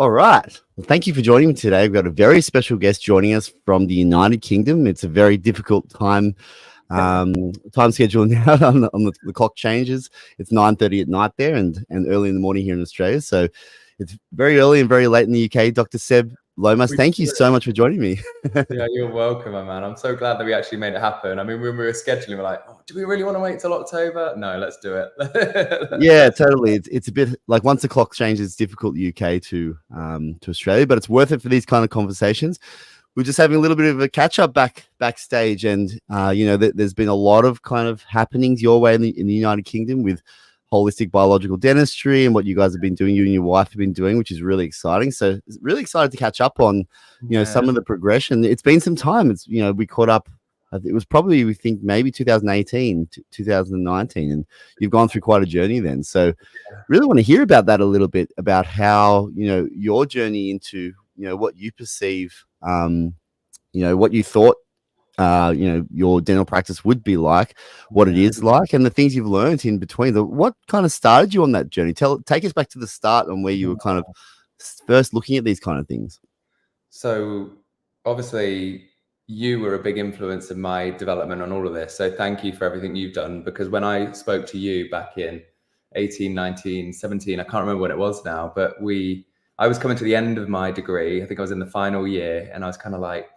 All right. Well, thank you for joining me today. We've got a very special guest joining us from the United Kingdom. It's a very difficult time schedule now. The clock changes. It's 9:30 at night there, and early in the morning here in Australia. So it's very early and very late in the UK. Dr. Seb Lomas, thank you so much for joining me. Yeah, you're welcome, my man. I'm so glad that we actually made it happen. I mean, when we were scheduling, we're like, oh, do we really want to wait till October? No, let's do it. Yeah, totally. It's a bit like once the clock changes, it's difficult UK to Australia, but it's worth it for these kind of conversations. We're just having a little bit of a catch up backstage, and there's been a lot of kind of happenings your way in the United Kingdom with holistic biological dentistry and what you guys have been doing, you and your wife have been doing, which is really exciting. So really excited to catch up on some of the progression. It's been some time. It's we caught up. It was probably, we think, maybe 2018, 2019, and you've gone through quite a journey then. So really want to hear about that a little bit, about how your journey into what you perceive, what you thought your dental practice would be like, what it is like, and the things you've learned in between. What kind of started you on that journey? Take us back to the start and where you were kind of first looking at these kind of things. So obviously you were a big influence in my development on all of this. So thank you for everything you've done, because when I spoke to you back in 18, 19, 17, I can't remember what it was now, but I was coming to the end of my degree. I think I was in the final year, and I was kind of like,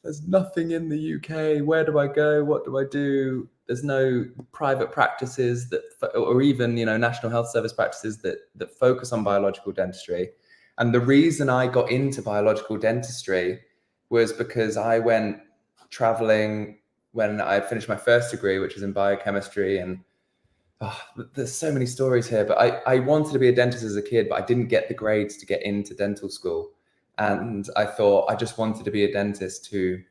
there's nothing in the UK. Where do I go? What do I do? There's no private practices or even, National Health Service practices that focus on biological dentistry. And the reason I got into biological dentistry was because I went traveling when I finished my first degree, which was in biochemistry. And there's so many stories here, but I wanted to be a dentist as a kid, but I didn't get the grades to get into dental school. And I thought I just wanted to be a dentist to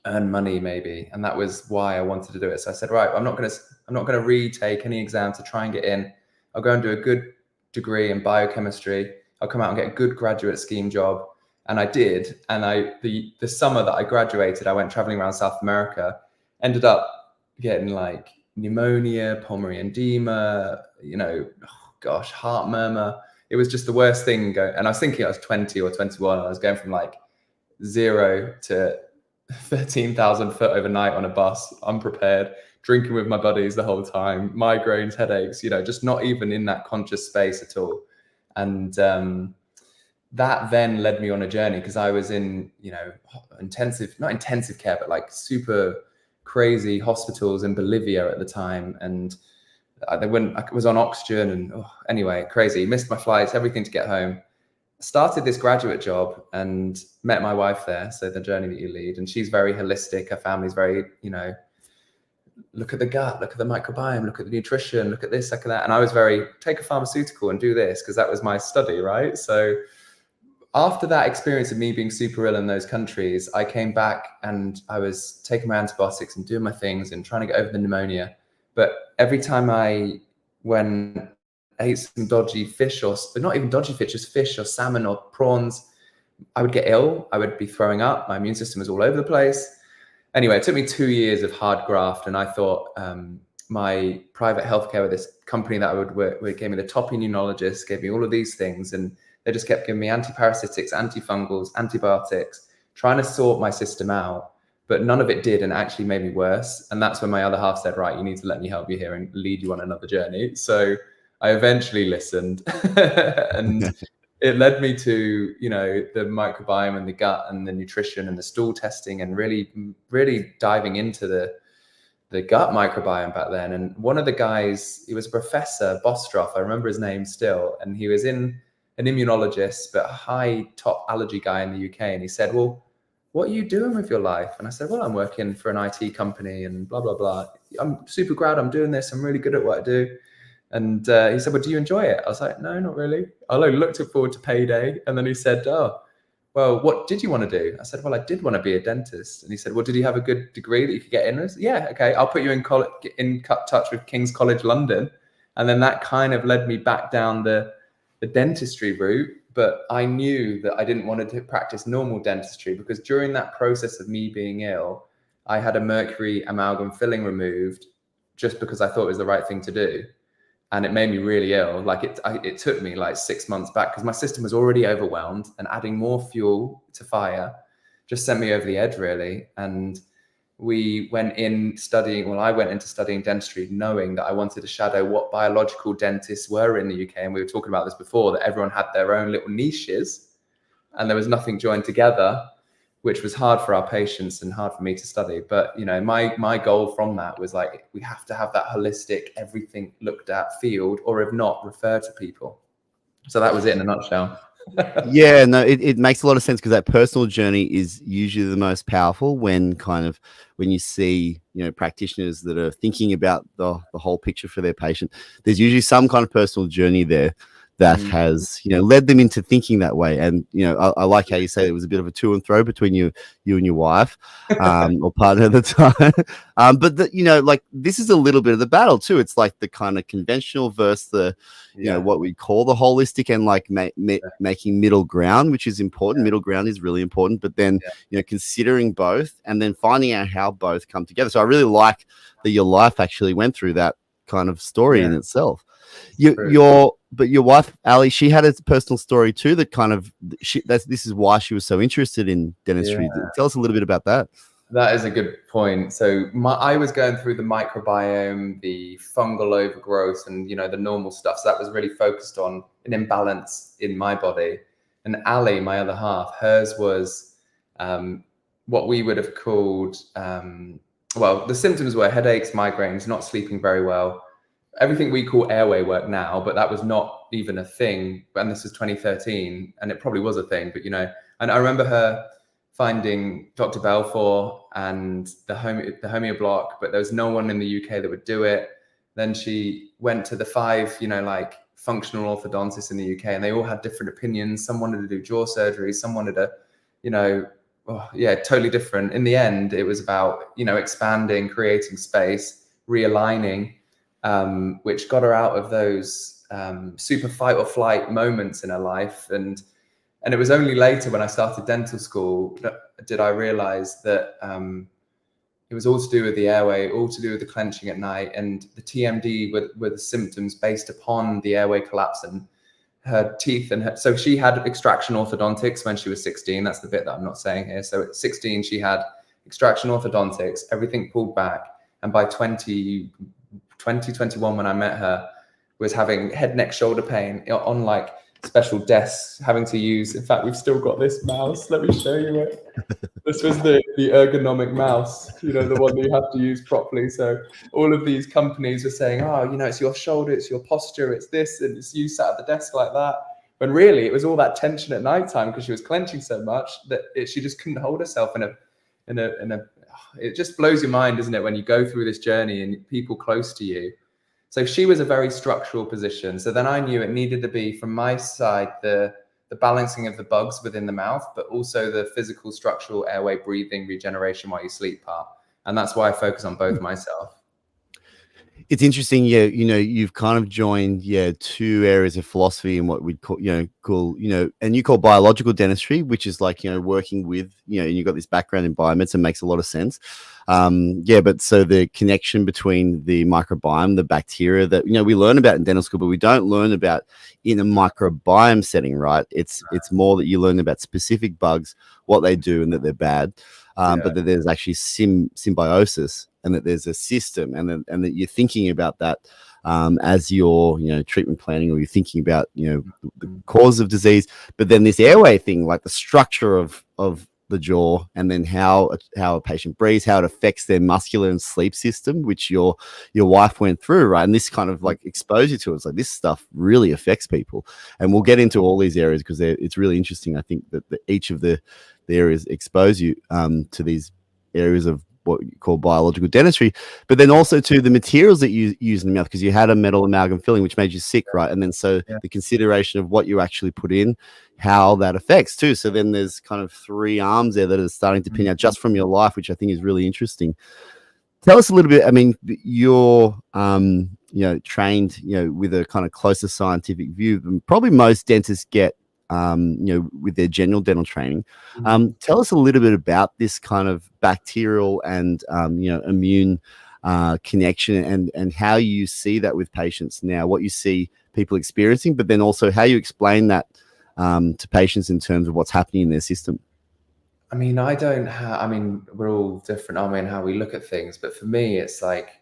earn money, maybe. And that was why I wanted to do it. So I said, right, I'm not going to retake any exam to try and get in. I'll go and do a good degree in biochemistry. I'll come out and get a good graduate scheme job. And I did. And the summer that I graduated, I went traveling around South America, ended up getting like pneumonia, pulmonary edema, heart murmur. It was just the worst thing going. And I was thinking I was 20 or 21. And I was going from like 0 to 13,000 foot overnight on a bus, unprepared, drinking with my buddies the whole time, migraines, headaches, just not even in that conscious space at all. And that then led me on a journey, because I was in, not intensive care, but like super crazy hospitals in Bolivia at the time. And I was on oxygen and anyway, crazy, missed my flights, everything to get home. Started this graduate job and met my wife there. So the journey that you lead, and she's very holistic. Her family's very, look at the gut, look at the microbiome, look at the nutrition, look at this, look at that. And I was very, take a pharmaceutical and do this, because that was my study, right? So after that experience of me being super ill in those countries, I came back and I was taking my antibiotics and doing my things and trying to get over the pneumonia. But every time I ate some dodgy fish, or not even dodgy fish, just fish or salmon or prawns, I would get ill. I would be throwing up. My immune system was all over the place. Anyway, it took me 2 years of hard graft. And I thought my private healthcare with this company that I would work with gave me the top immunologist, gave me all of these things. And they just kept giving me antiparasitics, antifungals, antibiotics, trying to sort my system out. But none of it did, and actually made me worse. And that's when my other half said, right, you need to let me help you here and lead you on another journey. So I eventually listened and it led me to, the microbiome and the gut and the nutrition and the stool testing, and really, really diving into the gut microbiome back then. And one of the guys, he was Professor Bostroff, I remember his name still, and he was an immunologist, but a high top allergy guy in the UK. And he said, well, what are you doing with your life? And I said, well, I'm working for an IT company and blah, blah, blah. I'm super glad I'm doing this. I'm really good at what I do. And he said, well, do you enjoy it? I was like, no, not really. I looked forward to payday. And then he said, oh, well, what did you want to do? I said, well, I did want to be a dentist. And he said, well, did you have a good degree that you could get in? I said, yeah, okay, I'll put you in touch with King's College London. And then that kind of led me back down the dentistry route. But I knew that I didn't want to practice normal dentistry, because during that process of me being ill, I had a mercury amalgam filling removed just because I thought it was the right thing to do. and it made me really ill. Like it took me like 6 months back because my system was already overwhelmed, and adding more fuel to fire just sent me over the edge, really. And we went in studying, well, I went into studying dentistry knowing that I wanted to shadow what biological dentists were in the UK. And we were talking about this before, that everyone had their own little niches and there was nothing joined together, which was hard for our patients and hard for me to study. But, you know, my goal from that was like, we have to have that holistic, everything looked at field, or if not, refer to people. So that was it in a nutshell. Yeah, no, it makes a lot of sense, because that personal journey is usually the most powerful when you see, you know, practitioners that are thinking about the whole picture for their patient. There's usually some kind of personal journey there that has, you know, led them into thinking that way. And, you know, I like how you say it was a bit of a to and fro between you and your wife, or partner at the time. But you know, like, this is a little bit of the battle too. It's like the kind of conventional versus the, you know, what we call the holistic, and like making middle ground, which is important. Middle ground is really important, but then, you know, considering both and then finding out how both come together. So I really like that your life actually went through that kind of story in itself. But your wife, Ali, she had a personal story too that kind of, this is why she was so interested in dentistry. Tell us a little bit about that. That is a good point. So I was going through the microbiome, the fungal overgrowth, and, you know, the normal stuff. So that was really focused on an imbalance in my body. And Ali, my other half, hers was what we would have called, well, the symptoms were headaches, migraines, not sleeping very well. Everything we call airway work now, but that was not even a thing. And this was 2013, and it probably was a thing. But, you know, and I remember her finding Dr. Balfour and the Homeo block, but there was no one in the UK that would do it. Then she went to the 5, you know, like functional orthodontists in the UK, and they all had different opinions. Some wanted to do jaw surgery, some wanted to, you know, totally different. In the end, it was about, you know, expanding, creating space, realigning, which got her out of those super fight or flight moments in her life. And it was only later, when I started dental school, did I realize that it was all to do with the airway, all to do with the clenching at night, and the TMD were the symptoms based upon the airway collapse and her teeth. And so she had extraction orthodontics when she was 16. That's the bit that I'm not saying here. So at 16, she had extraction orthodontics, everything pulled back. And by 2021, when I met her, was having head, neck, shoulder pain on like special desks, having to use, in fact, we've still got this mouse. Let me show you it. This was the ergonomic mouse, you know, the one that you have to use properly. So all of these companies are saying, oh, you know, it's your shoulder, it's your posture, it's this, and it's you sat at the desk like that. When really it was all that tension at nighttime because she was clenching so much that she just couldn't hold herself in a. It just blows your mind, doesn't it, when you go through this journey and people close to you. So she was a very structural position. So then I knew it needed to be, from my side, the balancing of the bugs within the mouth, but also the physical, structural airway, breathing, regeneration while you sleep part. And that's why I focus on both myself. It's interesting, you know, you've kind of joined, 2 areas of philosophy and what we'd call, and you call biological dentistry, which is like, you know, working with, you know, and you've got this background in biomeds, and makes a lot of sense. But so the connection between the microbiome, the bacteria that, you know, we learn about in dental school, but we don't learn about in a microbiome setting, right? It's more that you learn about specific bugs, what they do, and that they're bad. But that there's actually symbiosis, and that there's a system, and that you're thinking about that as you're, you know, treatment planning, or you're thinking about, you know, the cause of disease. But then this airway thing, like the structure of the jaw, and then how a patient breathes, how it affects their muscular and sleep system, which your wife went through, right? And this kind of like exposed you to it. It's like, this stuff really affects people, and we'll get into all these areas because it's really interesting. I think that each of the areas expose you to these areas of what you call biological dentistry, but then also to the materials that you use in the mouth, because you had a metal amalgam filling which made you sick, right? And then so the consideration of what you actually put in, how that affects too. So then there's kind of 3 arms there that are starting to pin out just from your life, which I think is really interesting. Tell us a little bit. I mean, you're you know, trained, you know, with a kind of closer scientific view than probably most dentists get, you know, with their general dental training. Tell us a little bit about this kind of bacterial and, you know, immune connection, and how you see that with patients now, what you see people experiencing, but then also how you explain that to patients in terms of what's happening in their system. I mean, we're all different, aren't we, in how we look at things. But for me, it's like,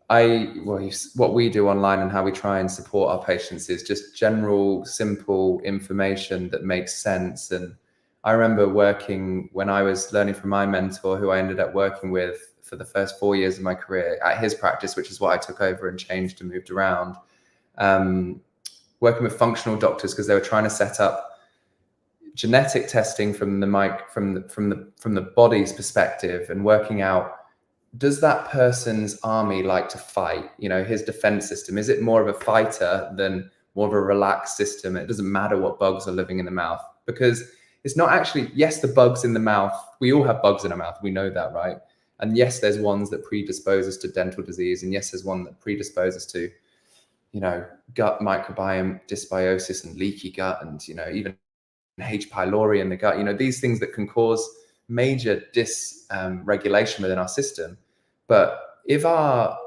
what we do online and how we try and support our patients is just general, simple information that makes sense. And I remember working when I was learning from my mentor, who I ended up working with for the first 4 years of my career at his practice, which is what I took over and changed and moved around, working with functional doctors, because they were trying to set up genetic testing from the body's perspective, and working out, does that person's army like to fight? You know, his defense system, is it more of a fighter than more of a relaxed system? It doesn't matter what bugs are living in the mouth, because it's not actually, yes, the bugs in the mouth, we all have bugs in our mouth, we know that, right? And yes, there's ones that predispose us to dental disease, and yes, there's one that predisposes to, you know, gut microbiome dysbiosis and leaky gut, and, you know, even H. pylori in the gut, you know, these things that can cause major dysregulation within our system. But if our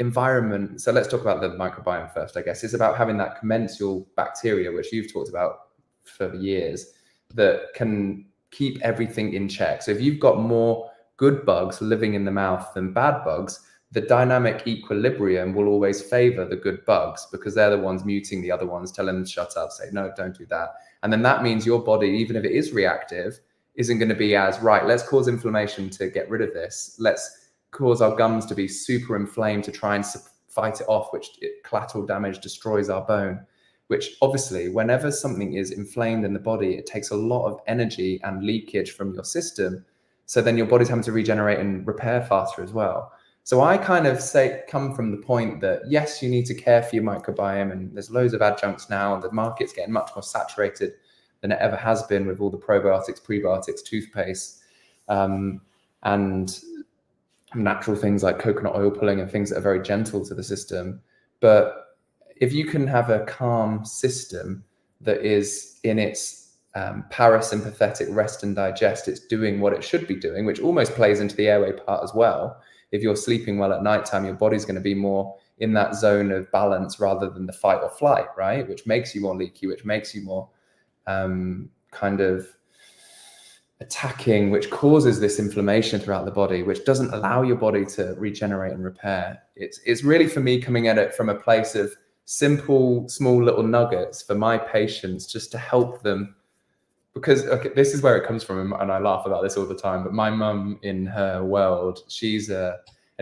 environment, so let's talk about the microbiome first, I guess, it's about having that commensal bacteria, which you've talked about for years, that can keep everything in check. So if you've got more good bugs living in the mouth than bad bugs, the dynamic equilibrium will always favor the good bugs, because they're the ones muting the other ones, telling them to shut up, say, no, don't do that. And then that means your body, even if it is reactive, isn't going to be as, right, let's cause inflammation to get rid of this. Let's cause our gums to be super inflamed to try and fight it off, which collateral damage destroys our bone, which obviously whenever something is inflamed in the body, it takes a lot of energy and leakage from your system. So then your body's having to regenerate and repair faster as well. So I kind of come from the point that, yes, you need to care for your microbiome, and there's loads of adjuncts now, and the market's getting much more saturated than it ever has been with all the probiotics, prebiotics, toothpaste, and natural things like coconut oil pulling and things that are very gentle to the system. But if you can have a calm system that is in its parasympathetic rest and digest, it's doing what it should be doing, which almost plays into the airway part as well. If you're sleeping well at nighttime, your body's going to be more in that zone of balance rather than the fight or flight, right? Which makes you more leaky, which makes you more kind of attacking, which causes this inflammation throughout the body, which doesn't allow your body to regenerate and repair. It's really, for me, coming at it from a place of simple, small little nuggets for my patients, just to help them. Because this is where it comes from, and I laugh about this all the time, but my mum, in her world, she's an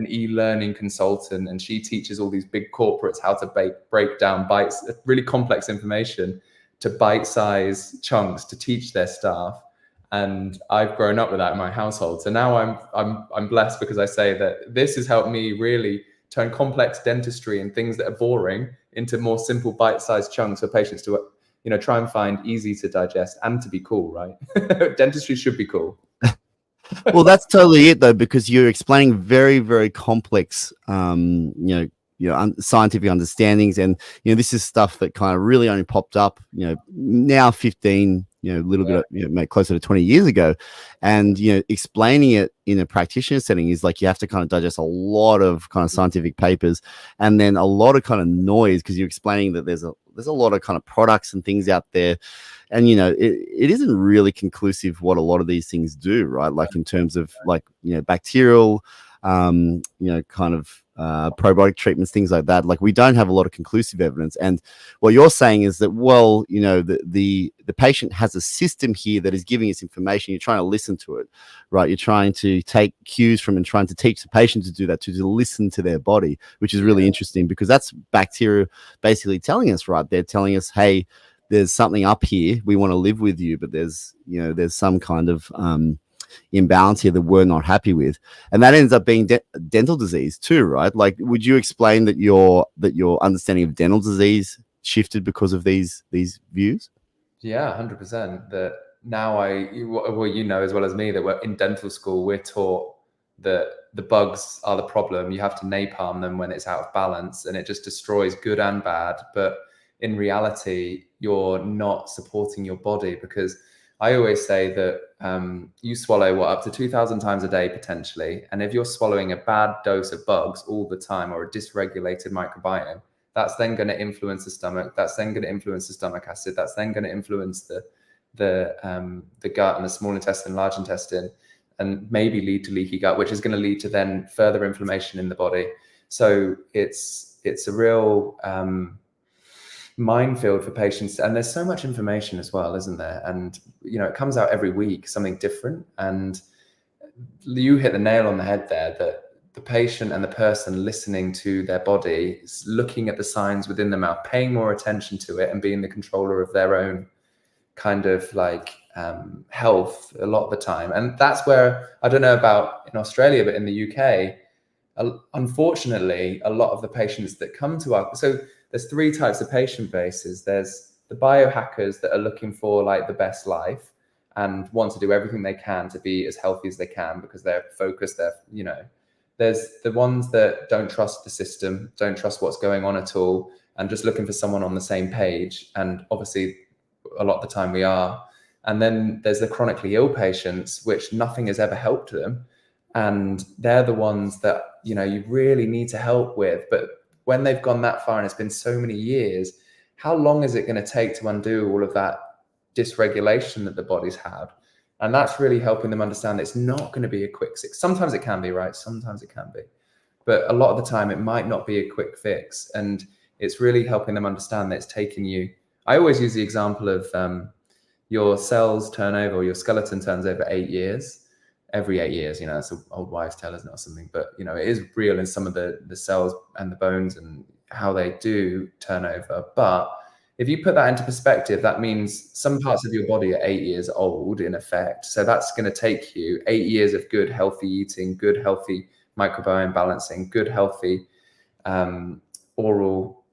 e-learning consultant, and she teaches all these big corporates how to break down really complex information to bite-sized chunks to teach their staff. And I've grown up with that in my household. So now I'm blessed, because I say that this has helped me really turn complex dentistry and things that are boring into more simple bite-sized chunks for patients to, you know, try and find easy to digest and to be cool, right? Dentistry should be cool. Well, that's totally it, though, because you're explaining very, very complex, scientific understandings, and this is stuff that kind of really only popped up, now 15, little bit, closer to 20 years ago, and explaining it in a practitioner setting is like you have to kind of digest a lot of kind of scientific papers, and then a lot of kind of noise, because you're explaining that there's a lot of kind of products and things out there. And, it isn't really conclusive what a lot of these things do, right? Like in terms of bacterial, kind of probiotic treatments, things like that. Like we don't have a lot of conclusive evidence. And what you're saying is that, well, the patient has a system here that is giving us information. You're trying to listen to it, right? You're trying to take cues from and trying to teach the patient to do that, to listen to their body, which is really interesting, because that's bacteria basically telling us, right? They're telling us, hey, there's something up here. We want to live with you, but there's some kind of imbalance here that we're not happy with, and that ends up being dental disease too, right? Like, would you explain that your understanding of dental disease shifted because of these views? Yeah, 100%. That now as well as me, that we're in dental school, we're taught that the bugs are the problem. You have to napalm them when it's out of balance, and it just destroys good and bad. But in reality, you're not supporting your body, because I always say that you swallow up to 2,000 times a day potentially, and if you're swallowing a bad dose of bugs all the time or a dysregulated microbiome, that's then going to influence the stomach. That's then going to influence the stomach acid. That's then going to influence the gut and the small intestine, large intestine, and maybe lead to leaky gut, which is going to lead to then further inflammation in the body. So it's a real minefield for patients, and there's so much information as well, isn't there? And it comes out every week, something different. And you hit the nail on the head there, that the patient and the person listening to their body, looking at the signs within the mouth, paying more attention to it, and being the controller of their own kind of like health a lot of the time. And that's where, I don't know about in Australia, but in the UK, unfortunately, a lot of the patients that come to us, so there's three types of patient bases. There's the biohackers that are looking for like the best life and want to do everything they can to be as healthy as they can because they're focused, there's the ones that don't trust the system, don't trust what's going on at all, and just looking for someone on the same page. And obviously a lot of the time we are. And then there's the chronically ill patients, which nothing has ever helped them. And they're the ones that, you really need to help with. But when they've gone that far and it's been so many years, how long is it going to take to undo all of that dysregulation that the body's had? And that's really helping them understand that it's not going to be a quick fix. Sometimes it can be, right? Sometimes it can be. But a lot of the time it might not be a quick fix. And it's really helping them understand that it's taking you. I always use the example of your cells turn over, or your skeleton turns over 8 years. Every 8 years, it's an old wives' tale, isn't it, or something? But it is real in some of the cells and the bones and how they do turn over. But if you put that into perspective, that means some parts of your body are 8 years old in effect. So that's going to take you 8 years of good, healthy eating, good, healthy microbiome balancing, good, healthy oral,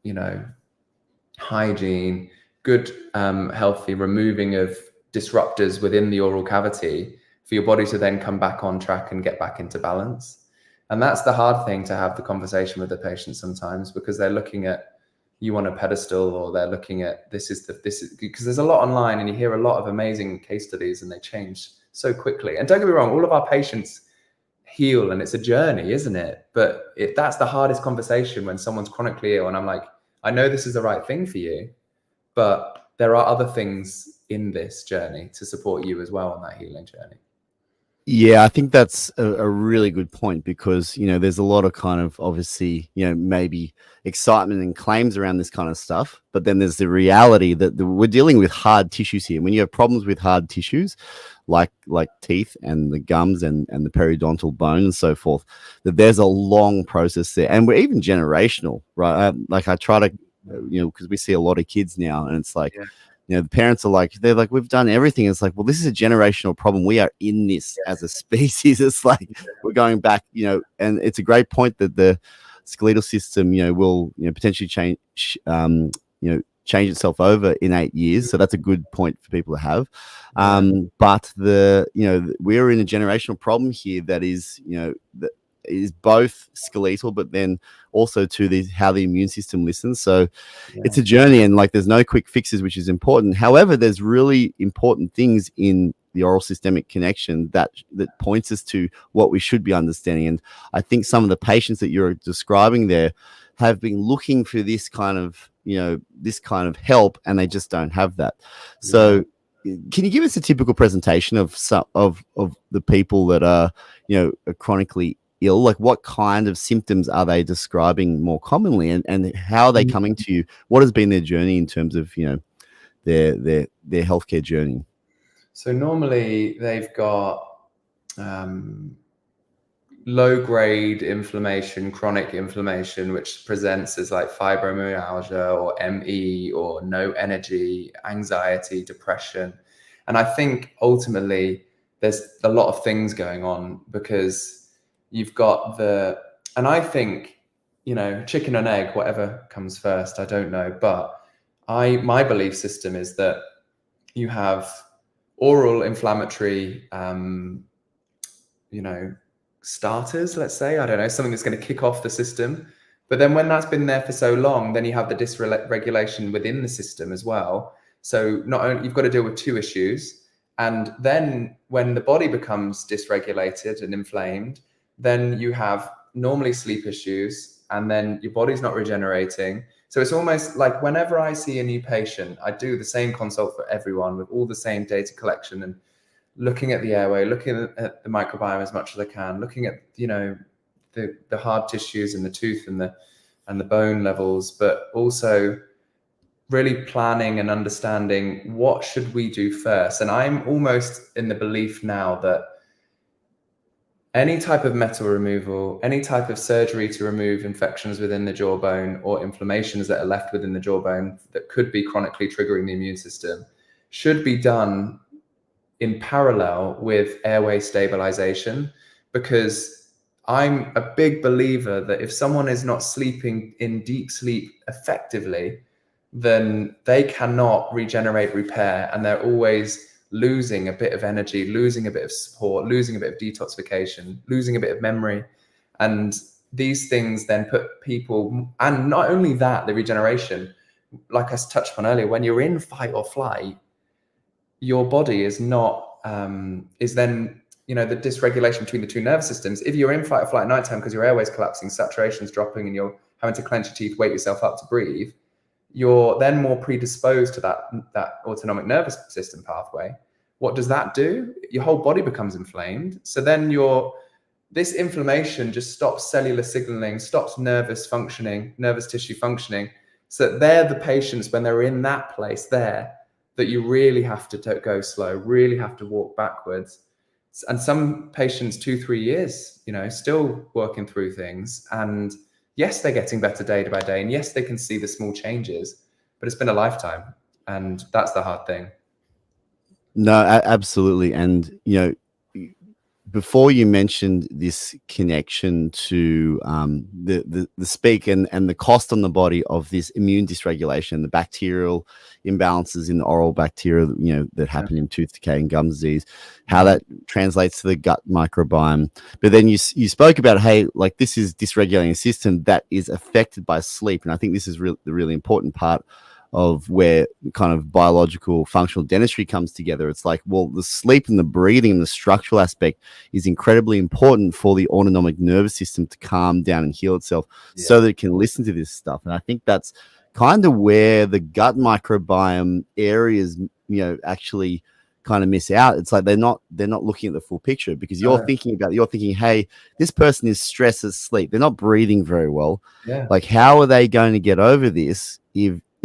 hygiene, good, healthy removing of disruptors within the oral cavity, for your body to then come back on track and get back into balance. And that's the hard thing, to have the conversation with the patient sometimes, because they're looking at you on a pedestal, or they're looking at this is because there's a lot online and you hear a lot of amazing case studies and they change so quickly. And don't get me wrong, all of our patients heal and it's a journey, isn't it? But that's the hardest conversation, when someone's chronically ill and I'm like, I know this is the right thing for you, but there are other things in this journey to support you as well on that healing journey. Yeah, I think that's a really good point, because, there's a lot of kind of obviously, maybe excitement and claims around this kind of stuff. But then there's the reality that we're dealing with hard tissues here. When you have problems with hard tissues, like teeth and the gums and the periodontal bone and so forth, that there's a long process there. And we're even generational, right? Like I try to, because we see a lot of kids now, and it's like, the parents are they're like, we've done everything. It's like, well, this is a generational problem. We are in this as a species. It's like we're going back, and it's a great point that the skeletal system, will, potentially change itself over in 8 years. So that's a good point for people to have. But we're in a generational problem here that is, that is both skeletal, but then also to how the immune system listens. So it's a journey, and there's no quick fixes, which is important. However, there's really important things in the oral systemic connection that points us to what we should be understanding. And I think some of the patients that you're describing there have been looking for this kind of help, and they just don't have that. So can you give us a typical presentation of the people that are chronically ill? Like, what kind of symptoms are they describing more commonly, and how are they coming to you? What has been their journey in terms of their healthcare journey? So normally they've got low grade inflammation, chronic inflammation, which presents as like fibromyalgia or ME, or no energy, anxiety, depression. And I think ultimately there's a lot of things going on, because you've got and I think, chicken and egg, whatever comes first, I don't know. But my belief system is that you have oral inflammatory, starters, let's say, I don't know, something that's going to kick off the system. But then when that's been there for so long, then you have the dysregulation within the system as well. So not only you've got to deal with two issues, And then when the body becomes dysregulated and inflamed, then you have normally sleep issues, and then your body's not regenerating. So it's almost like whenever I see a new patient, I do the same consult for everyone with all the same data collection and looking at the airway, looking at the microbiome as much as I can, looking at, you know, the hard tissues and the tooth and the bone levels, but also really planning and understanding what should we do first. And I'm almost in the belief now that any type of metal removal, any type of surgery to remove infections within the jawbone or inflammations that are left within the jawbone that could be chronically triggering the immune system should be done in parallel with airway stabilization, because I'm a big believer that if someone is not sleeping in deep sleep effectively, then they cannot regenerate, repair, and they're always losing a bit of energy, losing a bit of support, losing a bit of detoxification, losing a bit of memory. And these things then put people, and not only that, the regeneration, like I touched on earlier, when you're in fight or flight, your body is not, is then, you know, the dysregulation between the two nervous systems. If you're in fight or flight at nighttime because your airway's collapsing, saturation's dropping, and you're having to clench your teeth, wake yourself up to breathe, you're then more predisposed to that autonomic nervous system pathway. What does that do? Your whole body becomes inflamed. So then this inflammation just stops cellular signaling, stops nervous functioning, nervous tissue functioning. So they're the patients, when they're in that place there, that you really have to go slow, really have to walk backwards. And some patients 2-3 years, you know, still working through things. And yes, they're getting better day by day. And yes, they can see the small changes, but it's been a lifetime. And that's the hard thing. No, absolutely. And, you know, before you mentioned this connection to the speak and the cost on the body of this immune dysregulation, the bacterial imbalances in the oral bacteria, you know, that happen in tooth decay and gum disease, how that translates to the gut microbiome. But then you spoke about, hey, like this is dysregulating a system that is affected by sleep. And I think this is the really important part of where kind of biological functional dentistry comes together. It's like, well, the sleep and the breathing and the structural aspect is incredibly important for the autonomic nervous system to calm down and heal itself, so that it can listen to this stuff. And I think that's kind of where the gut microbiome areas, you know, actually kind of miss out. It's like they're not looking at the full picture, because you're thinking, hey, this person is stressed asleep, they're not breathing very well. Like, how are they going to get over this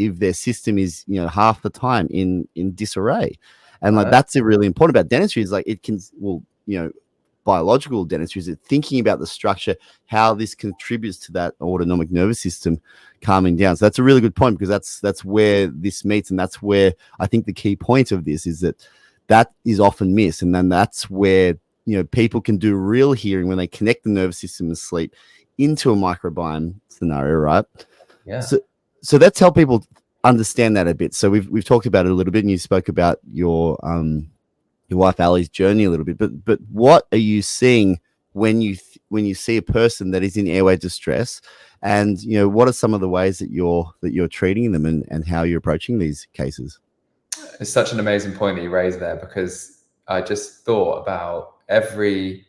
if their system is, you know, half the time in disarray? And like that's really important about dentistry, is like it can, well, you know, biological dentistry is thinking about the structure, how this contributes to that autonomic nervous system calming down. So that's a really good point, because that's where this meets, and that's where I think the key point of this is that is often missed. And then that's where, you know, people can do real healing when they connect the nervous system and sleep into a microbiome scenario, right? So let's help people understand that a bit. So we've talked about it a little bit, and you spoke about your wife Ali's journey a little bit. But what are you seeing when you see a person that is in airway distress, and you know, what are some of the ways that you're treating them and how you're approaching these cases? It's such an amazing point that you raised there, because I just thought about every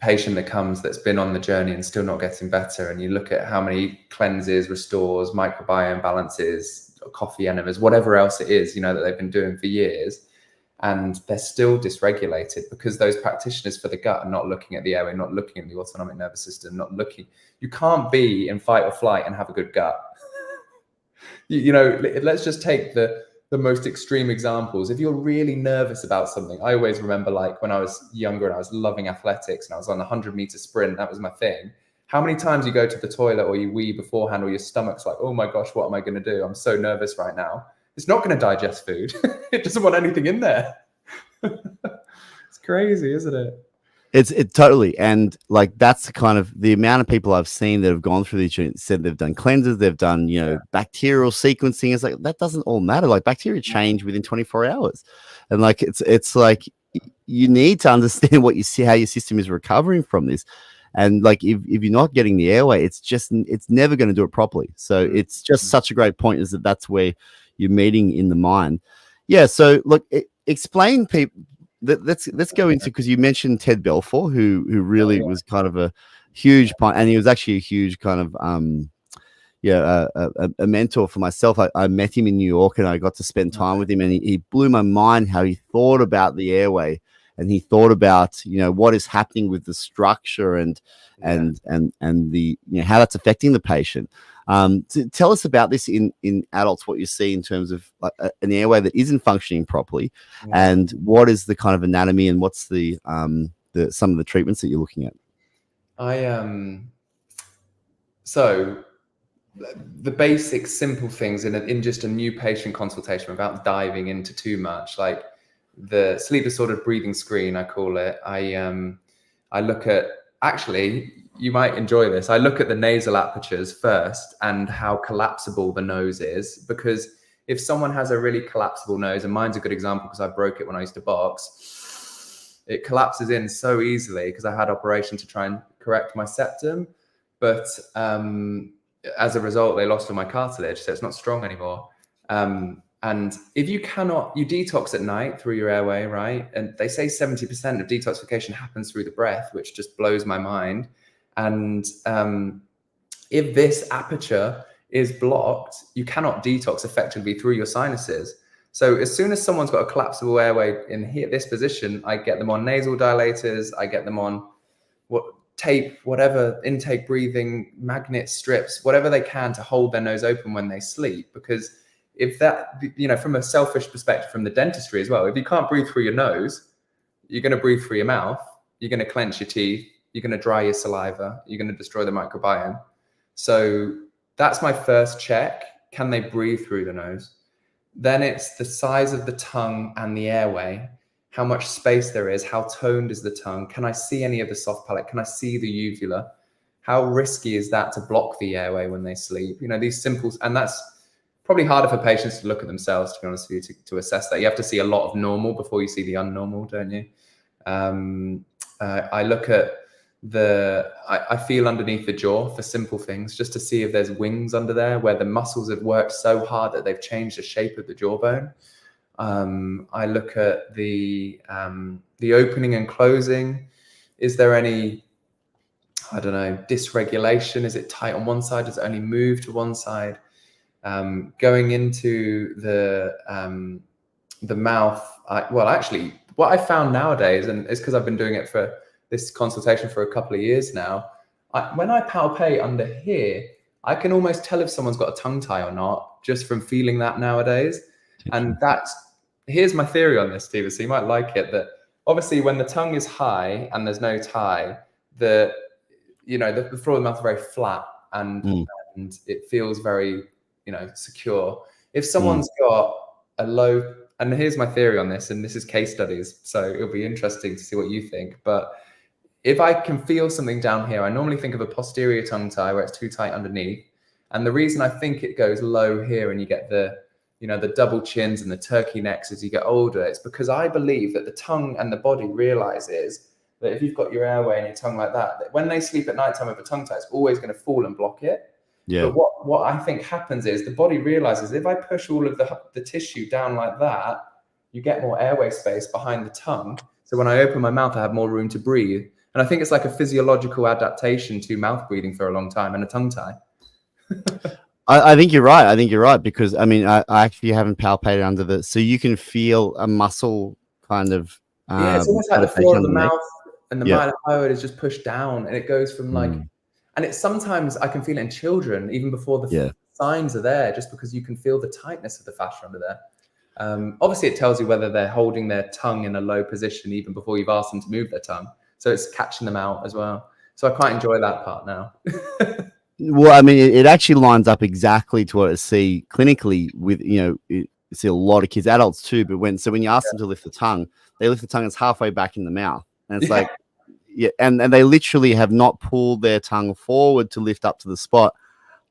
patient that comes that's been on the journey and still not getting better. And you look at how many cleanses, restores, microbiome balances, coffee enemas, whatever else it is, you know, that they've been doing for years, and they're still dysregulated because those practitioners for the gut are not looking at the airway, not looking at the autonomic nervous system, not looking. You can't be in fight or flight and have a good gut. You know, let's just take the most extreme examples. If you're really nervous about something, I always remember, like when I was younger and I was loving athletics and I was on a 100-meter sprint, that was my thing. How many times you go to the toilet or you wee beforehand, or your stomach's like, oh my gosh, what am I going to do? I'm so nervous right now. It's not going to digest food. It doesn't want anything in there. It's crazy, isn't it? It totally. And like, that's kind of the amount of people I've seen that have gone through these, said they've done cleanses, they've done, you know, bacterial sequencing. It's like, that doesn't all matter. Like, bacteria change within 24 hours. And like, it's like, you need to understand what you see, how your system is recovering from this. And like, if you're not getting the airway, it's never going to do it properly. So it's just such a great point, is that's where you're meeting in the mind. Yeah. So look, explain people. Let's go into, because you mentioned Ted Belfour, who really was kind of a huge point, and he was actually a huge kind of a mentor for myself. I met him in New York, and I got to spend time with him, and he blew my mind how he thought about the airway, and he thought about, you know, what is happening with the structure and the, you know, how that's affecting the patient. Tell us about this in adults, what you see in terms of an airway that isn't functioning properly, and what is the kind of anatomy, and what's the some of the treatments that you're looking at. So the basic simple things in just a new patient consultation, without diving into too much, like the sleep disordered breathing screen, I call it. I look at, actually, you might enjoy this. I look at the nasal apertures first and how collapsible the nose is, because if someone has a really collapsible nose, and mine's a good example because I broke it when I used to box, it collapses in so easily because I had operation to try and correct my septum. But as a result, they lost all my cartilage, so it's not strong anymore. And if you detox at night through your airway, right? And they say 70% of detoxification happens through the breath, which just blows my mind. And if this aperture is blocked, you cannot detox effectively through your sinuses. So as soon as someone's got a collapsible airway in here, this position, I get them on nasal dilators, I get them on tape, whatever, intake breathing, magnet strips, whatever they can to hold their nose open when they sleep. Because if that, you know, from a selfish perspective, from the dentistry as well, if you can't breathe through your nose, you're going to breathe through your mouth, you're going to clench your teeth, you're going to dry your saliva, you're going to destroy the microbiome. So that's my first check. Can they breathe through the nose? Then it's the size of the tongue and the airway, how much space there is, how toned is the tongue? Can I see any of the soft palate? Can I see the uvula? How risky is that to block the airway when they sleep? You know, these simple, and that's probably harder for patients to look at themselves, to be honest with you, to assess that. You have to see a lot of normal before you see the unnormal, don't you? I look at I feel underneath the jaw for simple things, just to see if there's wings under there where the muscles have worked so hard that they've changed the shape of the jawbone. I look at the opening and closing. Is there any, I don't know, dysregulation? Is it tight on one side? Does it only move to one side? Going into the mouth. Well, actually, what I found nowadays, and it's because I've been doing it for this consultation for a couple of years now, when I palpate under here, I can almost tell if someone's got a tongue tie or not, just from feeling that nowadays. And here's my theory on this, Steve, so you might like it, that obviously when the tongue is high and there's no tie, the floor of the mouth is very flat and it feels very, you know, secure. If someone's got a low, and here's my theory on this, and this is case studies, so it'll be interesting to see what you think, but if I can feel something down here, I normally think of a posterior tongue tie where it's too tight underneath. And the reason I think it goes low here and you get the double chins and the turkey necks as you get older, it's because I believe that the tongue and the body realizes that if you've got your airway and your tongue like that when they sleep at nighttime with a tongue tie, it's always going to fall and block it. Yeah. But what I think happens is the body realizes if I push all of the tissue down like that, you get more airway space behind the tongue. So when I open my mouth, I have more room to breathe. And I think it's like a physiological adaptation to mouth breathing for a long time and a tongue tie. I think you're right. Because I mean, I actually haven't palpated under so you can feel a muscle kind of. It's almost like the floor of the mouth and the mylohyoid is just pushed down, and it goes from like, and it's sometimes I can feel it in children even before the signs are there, just because you can feel the tightness of the fascia under there. Obviously, it tells you whether they're holding their tongue in a low position even before you've asked them to move their tongue. So it's catching them out as well. So I quite enjoy that part now. Well, I mean, it actually lines up exactly to what I see clinically with, you know, you see a lot of kids, adults too, but when you ask them to lift the tongue, they lift the tongue, it's halfway back in the mouth. And it's like, and they literally have not pulled their tongue forward to lift up to the spot,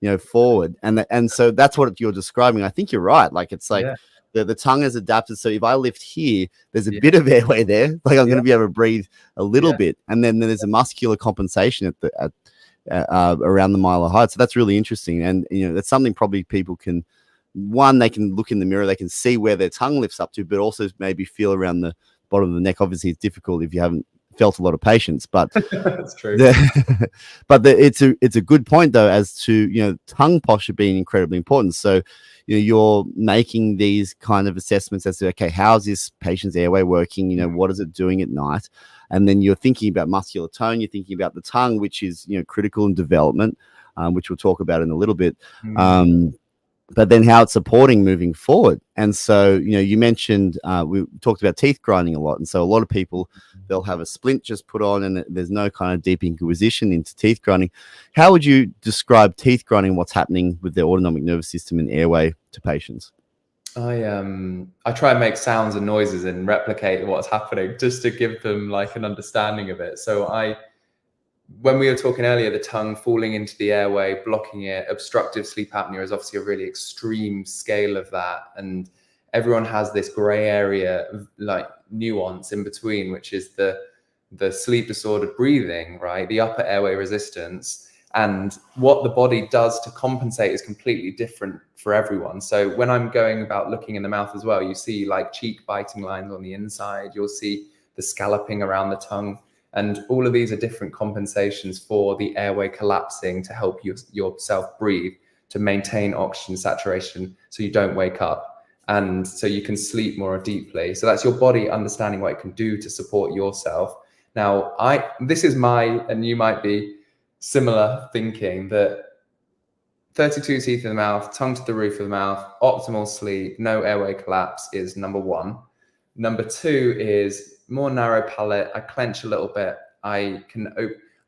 you know, forward. And so that's what you're describing. I think you're right. Like, it's like, the tongue is adapted. So if I lift here, there's a bit of airway there. Like I'm going to be able to breathe a little bit. And then there's a muscular compensation around the mylohyoid. So that's really interesting. And, you know, that's something probably people can one, they can look in the mirror, they can see where their tongue lifts up to, but also maybe feel around the bottom of the neck. Obviously, it's difficult if you haven't felt a lot of patients, but that's true. It's a good point though, as to tongue posture being incredibly important. So you're making these kind of assessments as to, okay, how's this patient's airway working? What is it doing at night? And then you're thinking about muscular tone. You're thinking about the tongue, which is critical in development, which we'll talk about in a little bit. But then how it's supporting moving forward. And so, you mentioned, we talked about teeth grinding a lot. And so a lot of people, they'll have a splint just put on and there's no kind of deep inquisition into teeth grinding. How would you describe teeth grinding, what's happening with the autonomic nervous system and airway to patients? I try and make sounds and noises and replicate what's happening just to give them like an understanding of it. So when we were talking earlier, the tongue falling into the airway, blocking it, obstructive sleep apnea is obviously a really extreme scale of that. And everyone has this gray area of like nuance in between, which is the sleep disordered breathing, right? The upper airway resistance. And what the body does to compensate is completely different for everyone. So when I'm going about looking in the mouth as well, you see like cheek biting lines on the inside, you'll see the scalloping around the tongue. And all of these are different compensations for the airway collapsing to help yourself breathe, to maintain oxygen saturation so you don't wake up and so you can sleep more deeply. So that's your body understanding what it can do to support yourself. Now, this is and you might be similar thinking, that 32 teeth in the mouth, tongue to the roof of the mouth, optimal sleep, no airway collapse is number one. Number two is more narrow palate. I clench a little bit. I can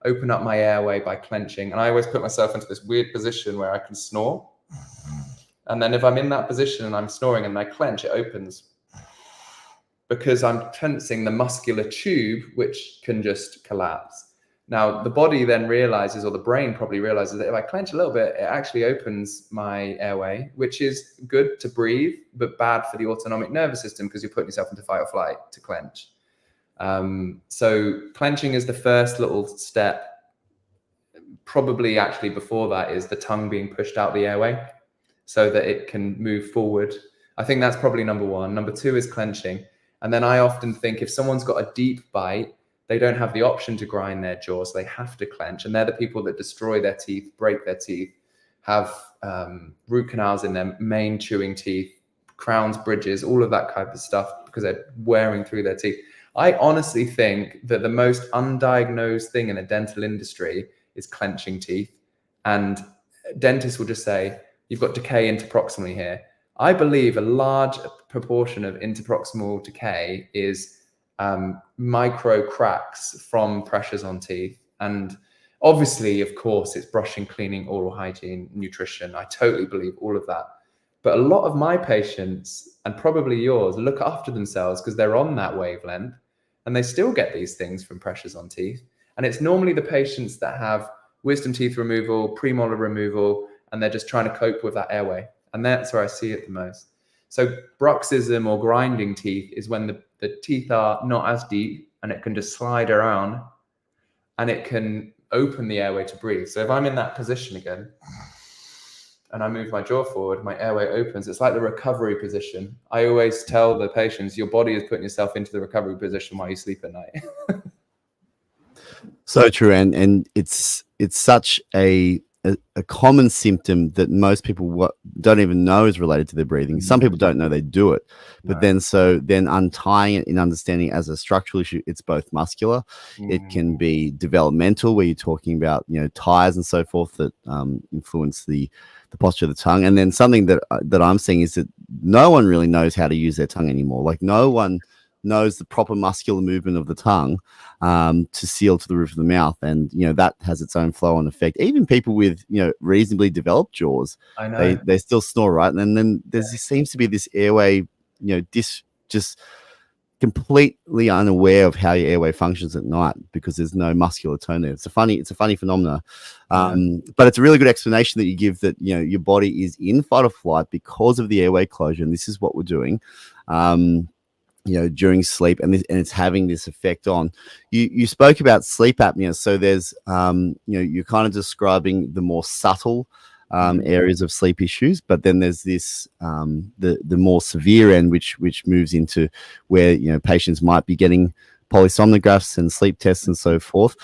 open up my airway by clenching. And I always put myself into this weird position where I can snore. And then if I'm in that position and I'm snoring and I clench, it opens. Because I'm tensing the muscular tube, which can just collapse. Now, the body then realizes, or the brain probably realizes, that if I clench a little bit, it actually opens my airway, which is good to breathe, but bad for the autonomic nervous system because you're putting yourself into fight or flight to clench. So clenching is the first little step. Probably actually before that is the tongue being pushed out the airway so that it can move forward. I think that's probably number one. Number two is clenching. And then I often think if someone's got a deep bite, they don't have the option to grind their jaw, so they have to clench. And they're the people that destroy their teeth, break their teeth, have root canals in their main chewing teeth, crowns, bridges, all of that type of stuff because they're wearing through their teeth. I honestly think that the most undiagnosed thing in the dental industry is clenching teeth. And dentists will just say, you've got decay interproximally here. I believe a large proportion of interproximal decay is micro cracks from pressures on teeth. And obviously, of course, it's brushing, cleaning, oral hygiene, nutrition. I totally believe all of that. But a lot of my patients, and probably yours, look after themselves because they're on that wavelength and they still get these things from pressures on teeth. And it's normally the patients that have wisdom teeth removal, premolar removal, and they're just trying to cope with that airway. And that's where I see it the most. So bruxism or grinding teeth is when the teeth are not as deep and it can just slide around and it can open the airway to breathe. So if I'm in that position again and I move my jaw forward, my airway opens. It's like the recovery position. I always tell the patients, your body is putting yourself into the recovery position while you sleep at night. So true. And it's such a common symptom that most people don't even know is related to their breathing. Some people don't know they do it, but then untying it and understanding it as a structural issue, it's both muscular, it can be developmental, where you're talking about tires and so forth that influence the posture of the tongue. And then something that I'm seeing is that no one really knows how to use their tongue anymore. Like no one knows the proper muscular movement of the tongue to seal to the roof of the mouth, and that has its own flow on effect. Even people with reasonably developed jaws, I know. they still snore, right? And then there seems to be this airway, just completely unaware of how your airway functions at night because there's no muscular tone there. It's a funny phenomena, but it's a really good explanation that you give that your body is in fight or flight because of the airway closure, and this is what we're doing. During sleep, and it's having this effect on you. Spoke about sleep apnea, so there's you're kind of describing the more subtle areas of sleep issues. But then there's this the more severe end, which moves into where, you know, patients might be getting polysomnographs and sleep tests and so forth.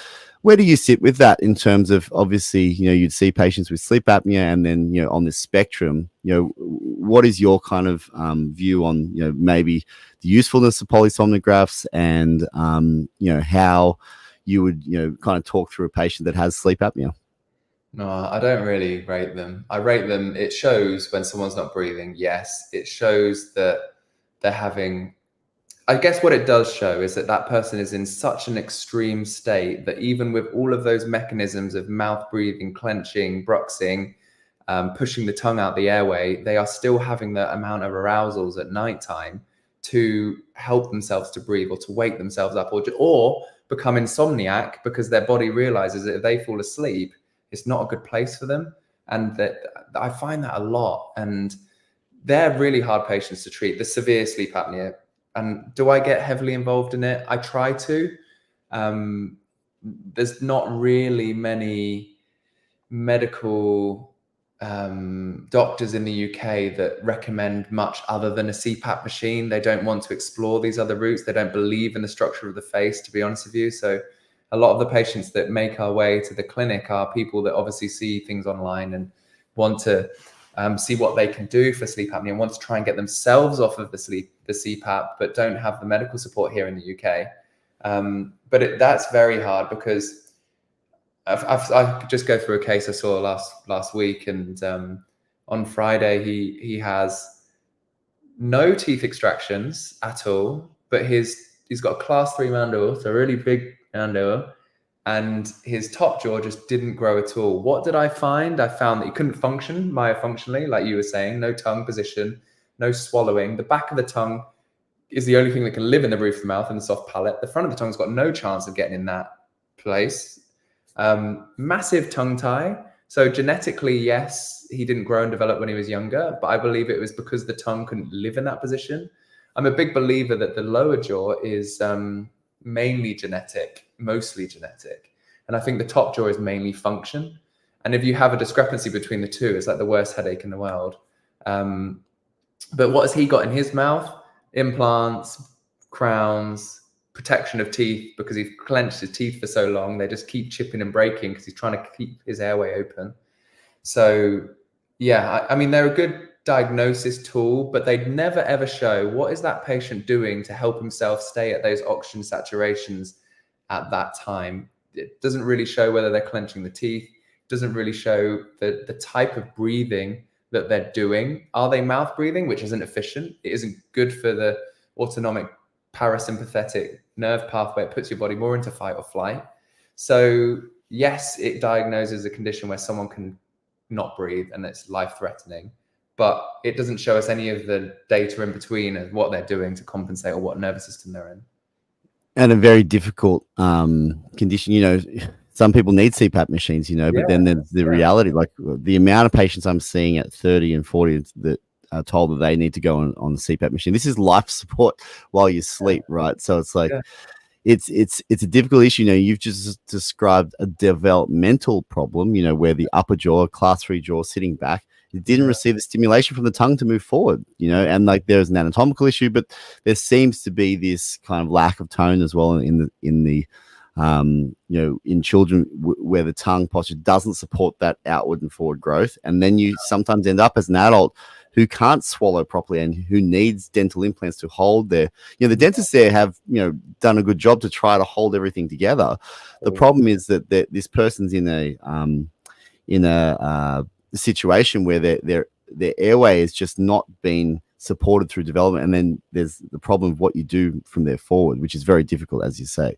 Where do you sit with that in terms of, obviously, you know, you'd see patients with sleep apnea, and then, you know, on this spectrum, you know, what is your kind of view on, you know, maybe the usefulness of polysomnographs, and, you know, how you would, you know, kind of talk through a patient that has sleep apnea? No, I don't really rate them. I rate them, it shows when someone's not breathing. Yes, it shows that they're having, I guess what it does show is that that person is in such an extreme state that even with all of those mechanisms of mouth breathing, clenching, bruxing, pushing the tongue out the airway, they are still having the amount of arousals at nighttime to help themselves to breathe, or to wake themselves up, or become insomniac because their body realizes that if they fall asleep, it's not a good place for them. And that I find that a lot. And they're really hard patients to treat, the severe sleep apnea. And do I get heavily involved in it? I try to. There's not really many medical doctors in the UK that recommend much other than a CPAP machine. They don't want to explore these other routes. They don't believe in the structure of the face, to be honest with you. So a lot of the patients that make our way to the clinic are people that obviously see things online and want to see what they can do for sleep apnea, and want to try and get themselves off of the CPAP, but don't have the medical support here in the UK. But that's very hard, because I could just go through a case I saw last week, and on Friday he has no teeth extractions at all, but he's got a class 3 mandibule, so a really big mandibule, and his top jaw just didn't grow at all. What did I find? I found that he couldn't function myofunctionally, like you were saying, no tongue position, no swallowing. The back of the tongue is the only thing that can live in the roof of the mouth and the soft palate. The front of the tongue's got no chance of getting in that place. Massive tongue tie. So genetically, yes, he didn't grow and develop when he was younger, but I believe it was because the tongue couldn't live in that position. I'm a big believer that the lower jaw is mostly genetic. And I think the top jaw is mainly function. And if you have a discrepancy between the two, it's like the worst headache in the world. But what has he got in his mouth? Implants, crowns, protection of teeth, because he's clenched his teeth for so long. They just keep chipping and breaking because he's trying to keep his airway open. So yeah, I mean, they're a good diagnosis tool, but they'd never ever show what is that patient doing to help himself stay at those oxygen saturations at that time. It doesn't really show whether they're clenching the teeth. It doesn't really show the type of breathing that they're doing. Are they mouth breathing, which isn't efficient? It isn't good for the autonomic parasympathetic nerve pathway. It puts your body more into fight or flight. So yes, it diagnoses a condition where someone can not breathe and it's life-threatening, but it doesn't show us any of the data in between of what they're doing to compensate or what nervous system they're in. And a very difficult condition. You know, some people need CPAP machines, you know, but then there's the reality, like the amount of patients I'm seeing at 30 and 40 that are told that they need to go on the CPAP machine. This is life support while you sleep, right? So it's like, it's a difficult issue. You know, you've just described a developmental problem, you know, where the upper jaw, class 3 jaw sitting back, it didn't receive the stimulation from the tongue to move forward, you know, and like there's an anatomical issue, but there seems to be this kind of lack of tone as well in the you know, in children where the tongue posture doesn't support that outward and forward growth. And then you sometimes end up as an adult who can't swallow properly and who needs dental implants to hold their, you know, the dentists there have, you know, done a good job to try to hold everything together. The problem is that this person's in a situation where their airway is just not being supported through development. And then there's the problem of what you do from there forward, which is very difficult, as you say.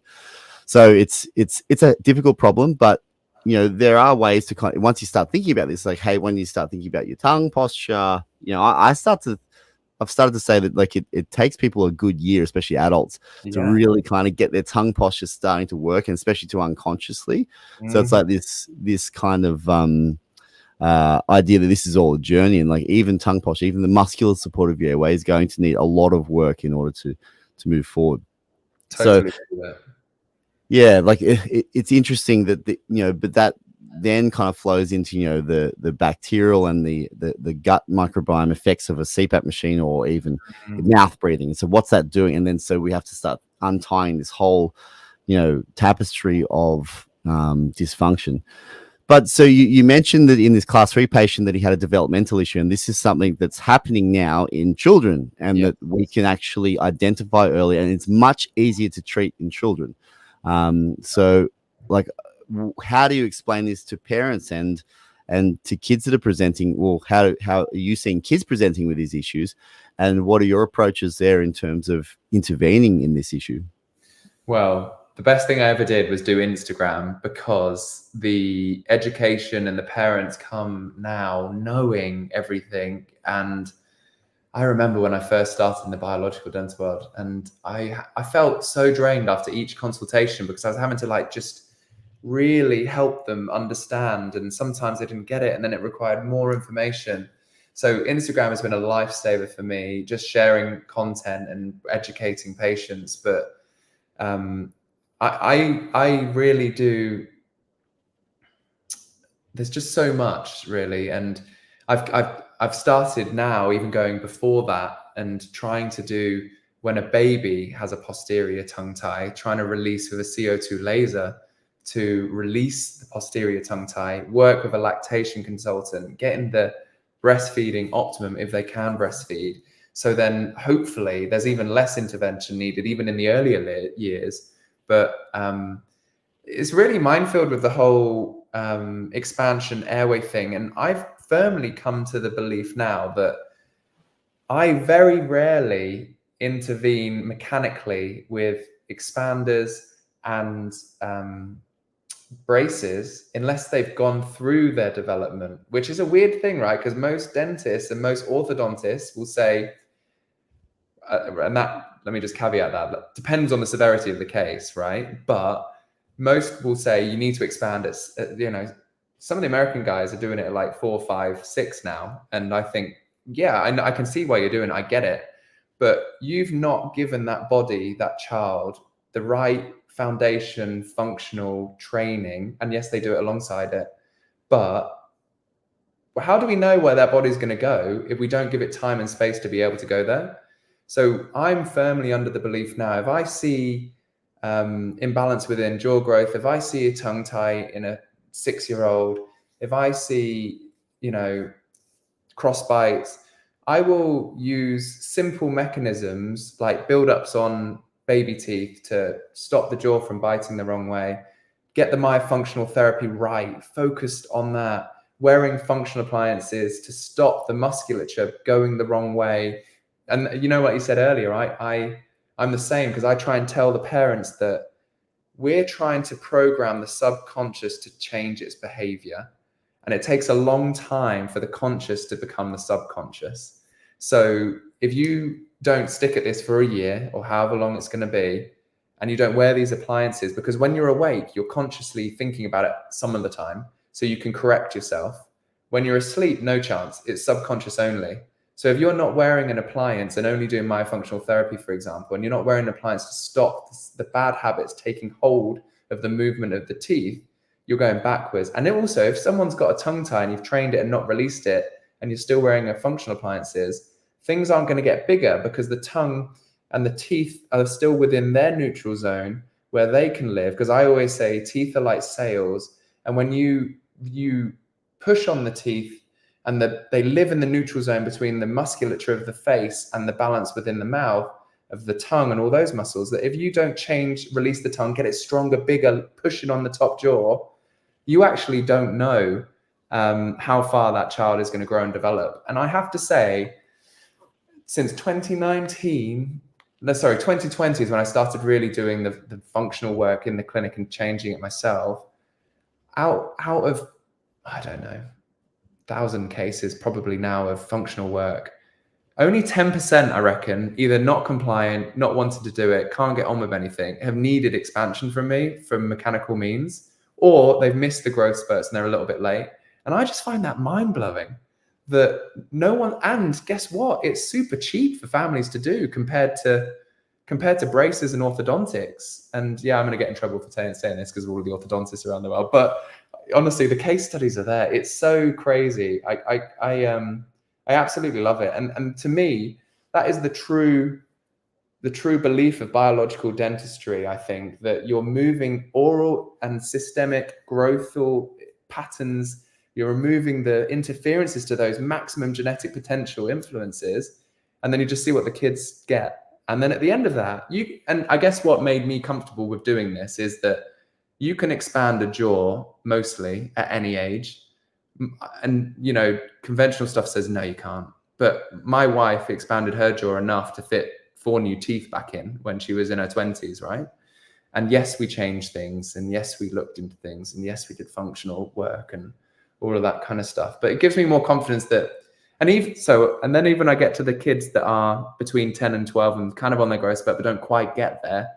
So it's a difficult problem, but you know, there are ways to kind of, once you start thinking about this, like, hey, when you start thinking about your tongue posture, you know, I've started to say that like it takes people a good year, especially adults, to really kind of get their tongue posture starting to work, and especially to unconsciously. So it's like this kind of idea that this is all a journey, and like even tongue posture, even the muscular support of your airway is going to need a lot of work in order to move forward. Totally. So yeah, like it's interesting that you know, but then kind of flows into, you know, the bacterial and the gut microbiome effects of a CPAP machine, or even mouth breathing. So what's that doing? And then so we have to start untying this whole, you know, tapestry of dysfunction. But so you mentioned that in this class 3 patient that he had a developmental issue, and this is something that's happening now in children, and that we can actually identify early, and it's much easier to treat in children. So like, how do you explain this to parents and to kids that are presenting? Well, how are you seeing kids presenting with these issues, and what are your approaches there in terms of intervening in this issue? Well, the best thing I ever did was do Instagram, because the education and the parents come now knowing everything. And I remember when I first started in the biological dental world, and I felt so drained after each consultation, because I was having to like just really help them understand, and sometimes they didn't get it, and then it required more information. So Instagram has been a lifesaver for me, just sharing content and educating patients. But I really do. There's just so much, really, and I've started now, even going before that, and trying to do, when a baby has a posterior tongue tie, trying to release with a CO2 laser to release the posterior tongue tie, work with a lactation consultant, getting the breastfeeding optimum if they can breastfeed. So then hopefully there's even less intervention needed, even in the earlier years. But it's really minefield with the whole expansion airway thing. And I've firmly come to the belief now that I very rarely intervene mechanically with expanders and braces unless they've gone through their development, which is a weird thing, right? Because most dentists and most orthodontists will say, and that, let me just caveat that depends on the severity of the case, right? But most will say you need to expand it. You know, some of the American guys are doing it at like 4, 5, 6 now. And I think, yeah, I can see why you're doing it. I get it. But you've not given that body, that child, the right foundation functional training. And yes, they do it alongside it. But how do we know where that body's going to go if we don't give it time and space to be able to go there? So I'm firmly under the belief now, if I see imbalance within jaw growth, if I see a tongue tie in a 6-year-old, if I see, you know, cross bites, I will use simple mechanisms like build-ups on baby teeth to stop the jaw from biting the wrong way, get the myofunctional therapy right, focused on that, wearing functional appliances to stop the musculature going the wrong way. And you know what you said earlier, I'm the same, because I try and tell the parents that we're trying to program the subconscious to change its behavior. And it takes a long time for the conscious to become the subconscious. So if you don't stick at this for a year or however long it's going to be, and you don't wear these appliances, because when you're awake, you're consciously thinking about it some of the time, so you can correct yourself. When you're asleep, no chance. It's subconscious only. So if you're not wearing an appliance and only doing myofunctional therapy, for example, and you're not wearing an appliance to stop the bad habits taking hold of the movement of the teeth, you're going backwards. And also, if someone's got a tongue tie and you've trained it and not released it, and you're still wearing a functional appliances, things aren't going to get bigger, because the tongue and the teeth are still within their neutral zone where they can live. Because I always say teeth are like sails. And when you push on the teeth, and they live in the neutral zone between the musculature of the face and the balance within the mouth of the tongue and all those muscles, that if you don't release the tongue, get it stronger, bigger, push it on the top jaw, you actually don't know how far that child is going to grow and develop. And I have to say, since 2020 is when I started really doing the functional work in the clinic and changing it myself. Out of, I don't know, 1,000 cases probably now of functional work, only 10%, I reckon, either not compliant, not wanted to do it, can't get on with anything, have needed expansion from me from mechanical means, or they've missed the growth spurts and they're a little bit late. And I just find that mind-blowing, that no one, and guess what? It's super cheap for families to do compared to braces and orthodontics. And yeah, I'm going to get in trouble for saying this because of all of the orthodontists around the world. But honestly, the case studies are there. It's so crazy. I absolutely love it. And to me, that is the true belief of biological dentistry. I think that you're moving oral and systemic growthal patterns. You're removing the interferences to those maximum genetic potential influences, and then you just see what the kids get. And then at the end of that, and I guess what made me comfortable with doing this is that you can expand a jaw mostly at any age. And, you know, conventional stuff says, no, you can't. But my wife expanded her jaw enough to fit 4 new teeth back in when she was in her 20s, right? And yes, we changed things. And yes, we looked into things. And yes, we did functional work and all of that kind of stuff. But it gives me more confidence that, and then even I get to the kids that are between 10 and 12 and kind of on their growth spurt, but don't quite get there.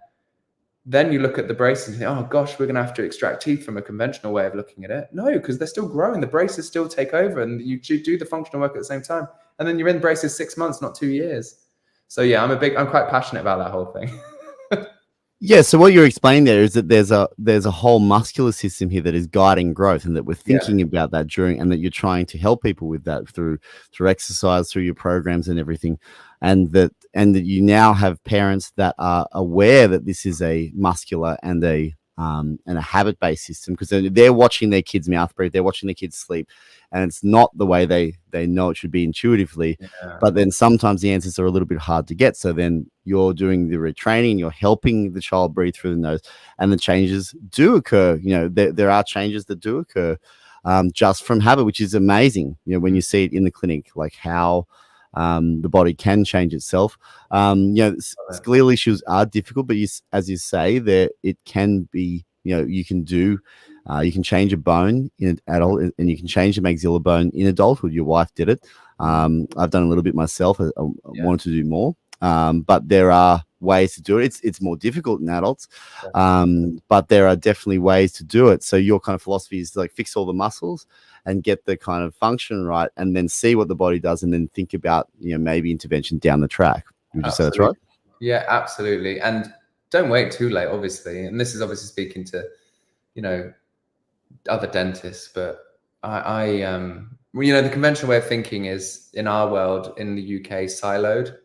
Then you look at the braces and think, oh gosh, we're going to have to extract teeth from a conventional way of looking at it. No, because they're still growing. The braces still take over and you do the functional work at the same time. And then you're in braces 6 months, not 2 years. So yeah, I'm quite passionate about that whole thing. Yeah, so what you're explaining there is that there's a whole muscular system here that is guiding growth, and that we're thinking about that during, and that you're trying to help people with that through exercise, through your programs and everything, and that you now have parents that are aware that this is a muscular and a habit-based system, because they're watching their kids mouth breathe, they're watching their kids sleep, and it's not the way they know it should be intuitively. But then sometimes the answers are a little bit hard to get, so then you're doing the retraining, you're helping the child breathe through the nose, and the changes do occur. You know, there are changes that do occur just from habit, which is amazing, you know, when you see it in the clinic, like how the body can change itself. You know, skeletal issues are difficult, but as you say, it can be, you know, you can change a bone in an adult, and you can change the maxilla bone in adulthood. Your wife did it. I've done a little bit myself. I wanted to do more, but there are ways to do it. It's more difficult in adults, but there are definitely ways to do it. So your kind of philosophy is to, like, fix all the muscles and get the kind of function right, and then see what the body does, and then think about, you know, maybe intervention down the track. Would you say that's right? Yeah, absolutely. And don't wait too late, obviously. And this is obviously speaking to, you know, other dentists, but you know, the conventional way of thinking is, in our world, in the UK, siloed.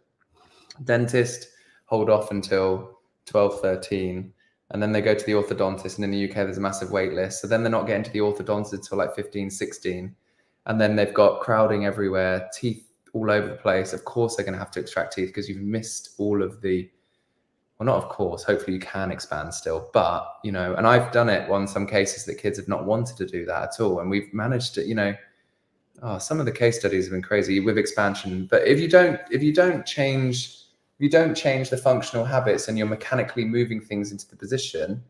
Dentist hold off until 12, 13, and then they go to the orthodontist. And in the UK, there's a massive wait list. So then they're not getting to the orthodontist until like 15, 16. And then they've got crowding everywhere, teeth all over the place. Of course, they're going to have to extract teeth because you've missed all of the, well, not of course, hopefully you can expand still, but, you know, and I've done it on some cases that kids have not wanted to do that at all. And we've managed to, you know, some of the case studies have been crazy with expansion. But if you don't change the functional habits, and you're mechanically moving things into the position,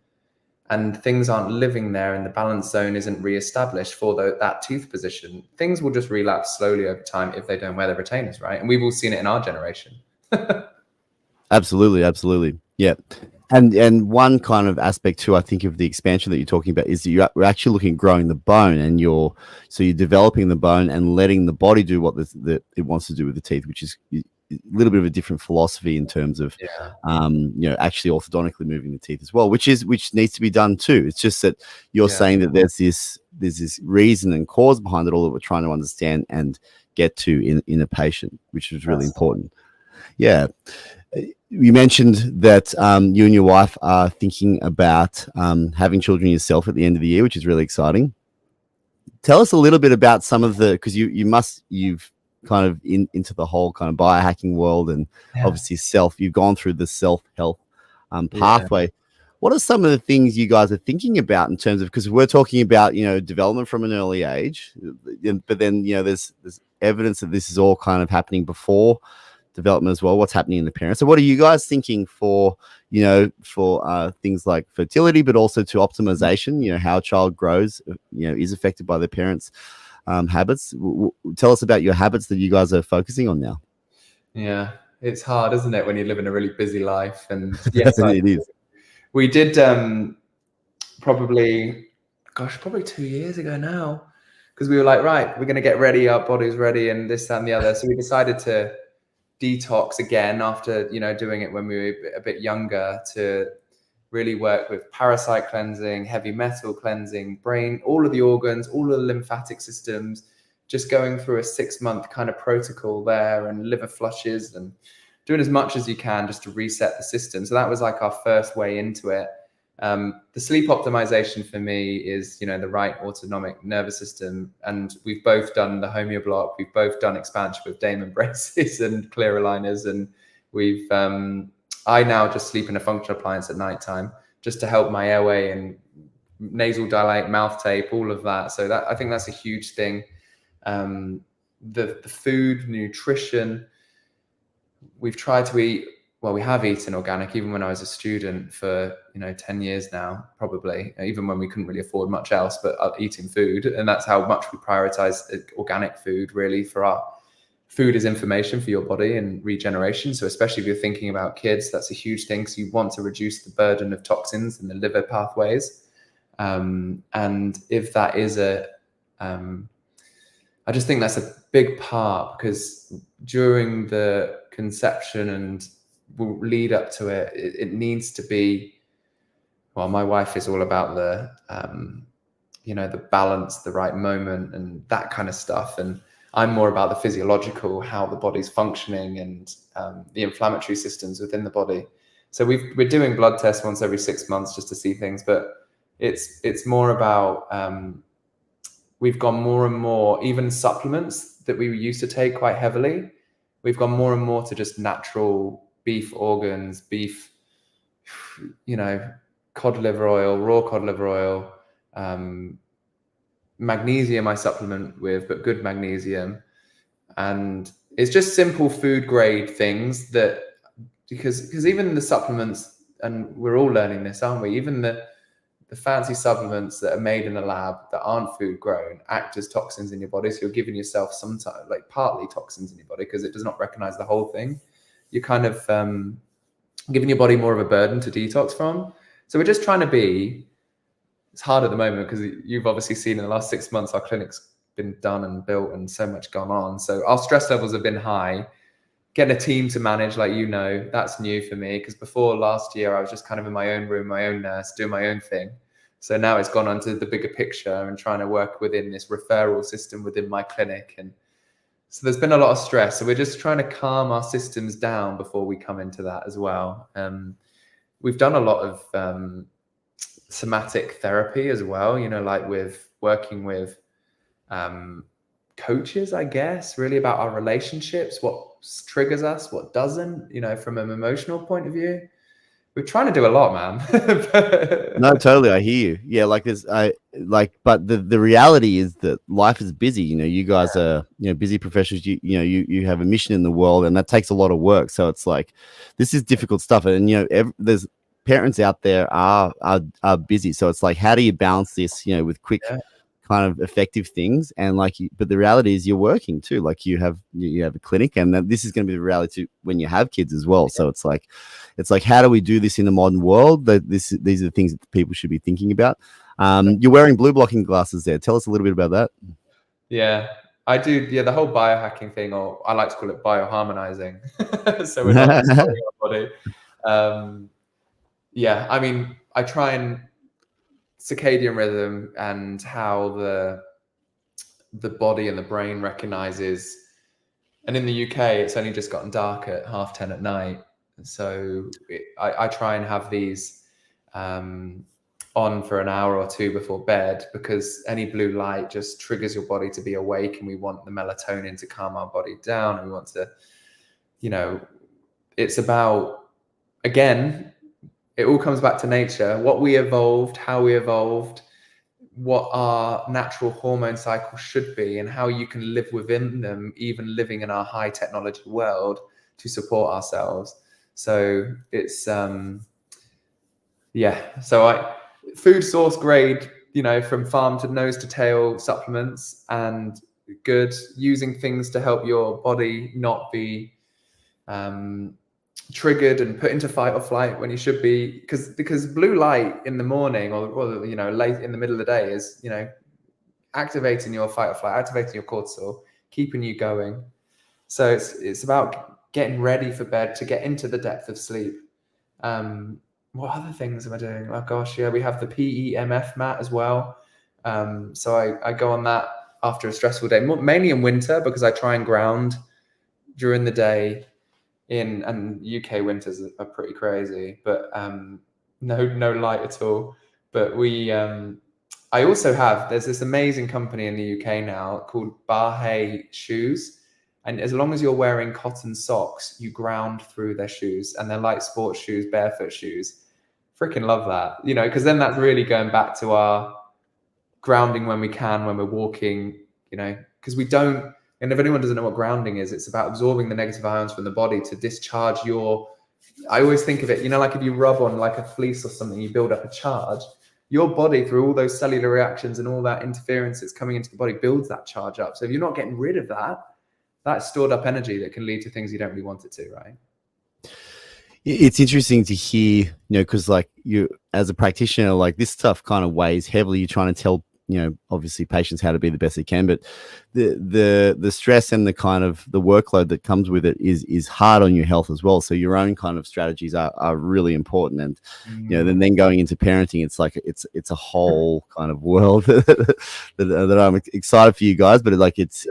and things aren't living there, and the balance zone isn't reestablished for that tooth position, things will just relapse slowly over time if they don't wear their retainers, right? And we've all seen it in our generation. Absolutely. Yeah. And one kind of aspect too, I think, of the expansion that you're talking about is that you're actually looking at growing the bone, and you're developing the bone and letting the body do what it wants to do with the teeth, which is a little bit of a different philosophy in terms of, you know, actually orthodontically moving the teeth as well, which needs to be done too. It's just that you're saying that there's this reason and cause behind it all that we're trying to understand and get to in a patient, which is really important. Yeah. You mentioned that you and your wife are thinking about having children yourself at the end of the year, which is really exciting. Tell us a little bit about some of the, because you've kind of into the whole kind of biohacking world, and obviously you've gone through the self-health pathway. What are some of the things you guys are thinking about in terms of, because we're talking about, you know, development from an early age, but then, you know, there's evidence that this is all kind of happening before development as well, what's happening in the parents. So what are you guys thinking for, you know, for things like fertility, but also to optimization, you know, how a child grows, you know, is affected by their parents' habits? Tell us about your habits that you guys are focusing on now. Yeah, it's hard, isn't it, when you live in a really busy life? And yes, it is. We did probably 2 years ago now, because we were like, right, we're going to get ready, our body's ready, and this, that, and the other. So we decided to detox again after, you know, doing it when we were a bit younger, to really work with parasite cleansing, heavy metal cleansing, brain, all of the organs, all of the lymphatic systems, just going through a 6-month kind of protocol there, and liver flushes and doing as much as you can just to reset the system. So that was like our first way into it. The sleep optimization for me is, you know, the right autonomic nervous system. And we've both done the Homeo block. We've both done expansion with Damon braces and clear aligners. And we've, I now just sleep in a functional appliance at nighttime just to help my airway and nasal dilate, mouth tape, all of that. So that, I think that's a huge thing. The food, nutrition, we've tried to eat, well, we have eaten organic, even when I was a student for, you know, 10 years now, probably, even when we couldn't really afford much else but eating food. And that's how much we prioritize organic food, really. For our food is information for your body and regeneration. So especially if you're thinking about kids, that's a huge thing. So you want to reduce the burden of toxins in the liver pathways. And if that is I just think that's a big part, because during the conception and will lead up to it, it needs to be, well, my wife is all about the, you know, the balance, the right moment and that kind of stuff. And I'm more about the physiological, how the body's functioning and the inflammatory systems within the body. So we're doing blood tests once every 6 months just to see things, but it's more about, we've gone more and more, even supplements that we used to take quite heavily, we've gone more and more to just natural beef organs, beef, you know, cod liver oil, raw cod liver oil, magnesium I supplement with, but good magnesium. And it's just simple food grade things that, because even the supplements, and we're all learning this, aren't we? Even the fancy supplements that are made in a lab that aren't food grown act as toxins in your body. So you're giving yourself sometimes like partly toxins in your body because it does not recognize the whole thing. You're kind of giving your body more of a burden to detox from. So we're just trying to be, it's hard at the moment because you've obviously seen in the last 6 months, our clinic's been done and built and so much gone on. So our stress levels have been high. Getting a team to manage, like, you know, that's new for me, because before last year I was just kind of in my own room, my own nurse, doing my own thing. So now it's gone onto the bigger picture and trying to work within this referral system within my clinic. And so there's been a lot of stress. So we're just trying to calm our systems down before we come into that as well. We've done a lot of somatic therapy as well, you know, like with working with coaches, I guess, really about our relationships, what triggers us, what doesn't, you know, from an emotional point of view. We're trying to do a lot, man. No, totally, I hear you. Yeah, like but the reality is that life is busy. You know, you guys are, you know, busy professionals. You have a mission in the world, and that takes a lot of work. So it's like, this is difficult stuff, and you know, there's parents out there are busy. So it's like, how do you balance this, you know, with quick kind of effective things? And like, but the reality is you're working too. Like you have a clinic, and this is going to be the reality too when you have kids as well. So it's like, how do we do this in the modern world? These are the things that people should be thinking about. You're wearing blue blocking glasses there. Tell us a little bit about that. Yeah, I do. Yeah, the whole biohacking thing, or I like to call it bioharmonizing. So we're not destroying our body. Yeah, I mean, I try and circadian rhythm and how the body and the brain recognizes. And in the UK, it's only just gotten dark at 10:30 at night. So I try and have these on for an hour or two before bed, because any blue light just triggers your body to be awake, and we want the melatonin to calm our body down. And we want to, you know, it's about, again, it all comes back to nature, what we evolved, how we evolved, what our natural hormone cycle should be, and how you can live within them, even living in our high technology world, to support ourselves. So it's, so food source grade, you know, from farm to nose to tail supplements, and good, using things to help your body not be triggered and put into fight or flight when you should be, because blue light in the morning or you know, late in the middle of the day is, you know, activating your fight or flight, activating your cortisol, keeping you going. So it's about getting ready for bed to get into the depth of sleep. what other things am I doing? Oh gosh, yeah, we have the PEMF mat as well. So I go on that after a stressful day, mainly in winter, because I try and ground during the day. And UK winters are pretty crazy, but no light at all. But I also there's this amazing company in the UK now called Barhay Shoes. And as long as you're wearing cotton socks, you ground through their shoes, and they're like sports shoes, barefoot shoes. Freaking love that, because then that's really going back to our grounding when we can, when we're walking, because we don't. And if anyone doesn't know what grounding is, it's about absorbing the negative ions from the body to discharge I always think of it, like if you rub on like a fleece or something, you build up a charge. Your body, through all those cellular reactions and all that interference that's coming into the body, builds that charge up. So if you're not getting rid of that's stored up energy that can lead to things you don't really want it to, right? It's interesting to hear, because like you as a practitioner, like this stuff kind of weighs heavily. You're trying to tell, obviously patients how to be the best they can, but the stress and the kind of the workload that comes with it is hard on your health as well. So your own kind of strategies are really important. And, then going into parenting, it's like, it's a whole kind of world that I'm excited for you guys, but like, it's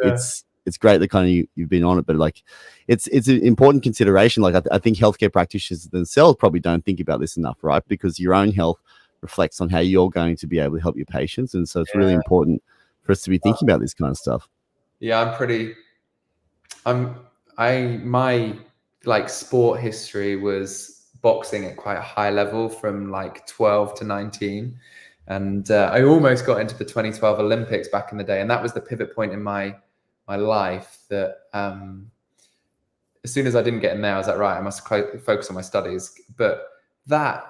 great that kind of you've been on it, but like it's an important consideration. Like I think healthcare practitioners themselves probably don't think about this enough, right? Because your own health reflects on how you're going to be able to help your patients. And so it's really important for us to be thinking about this kind of stuff. Yeah, my like sport history was boxing at quite a high level from like 12 to 19. And I almost got into the 2012 Olympics back in the day. And that was the pivot point in my life that as soon as I didn't get in there, I was like, right, I must focus on my studies. But that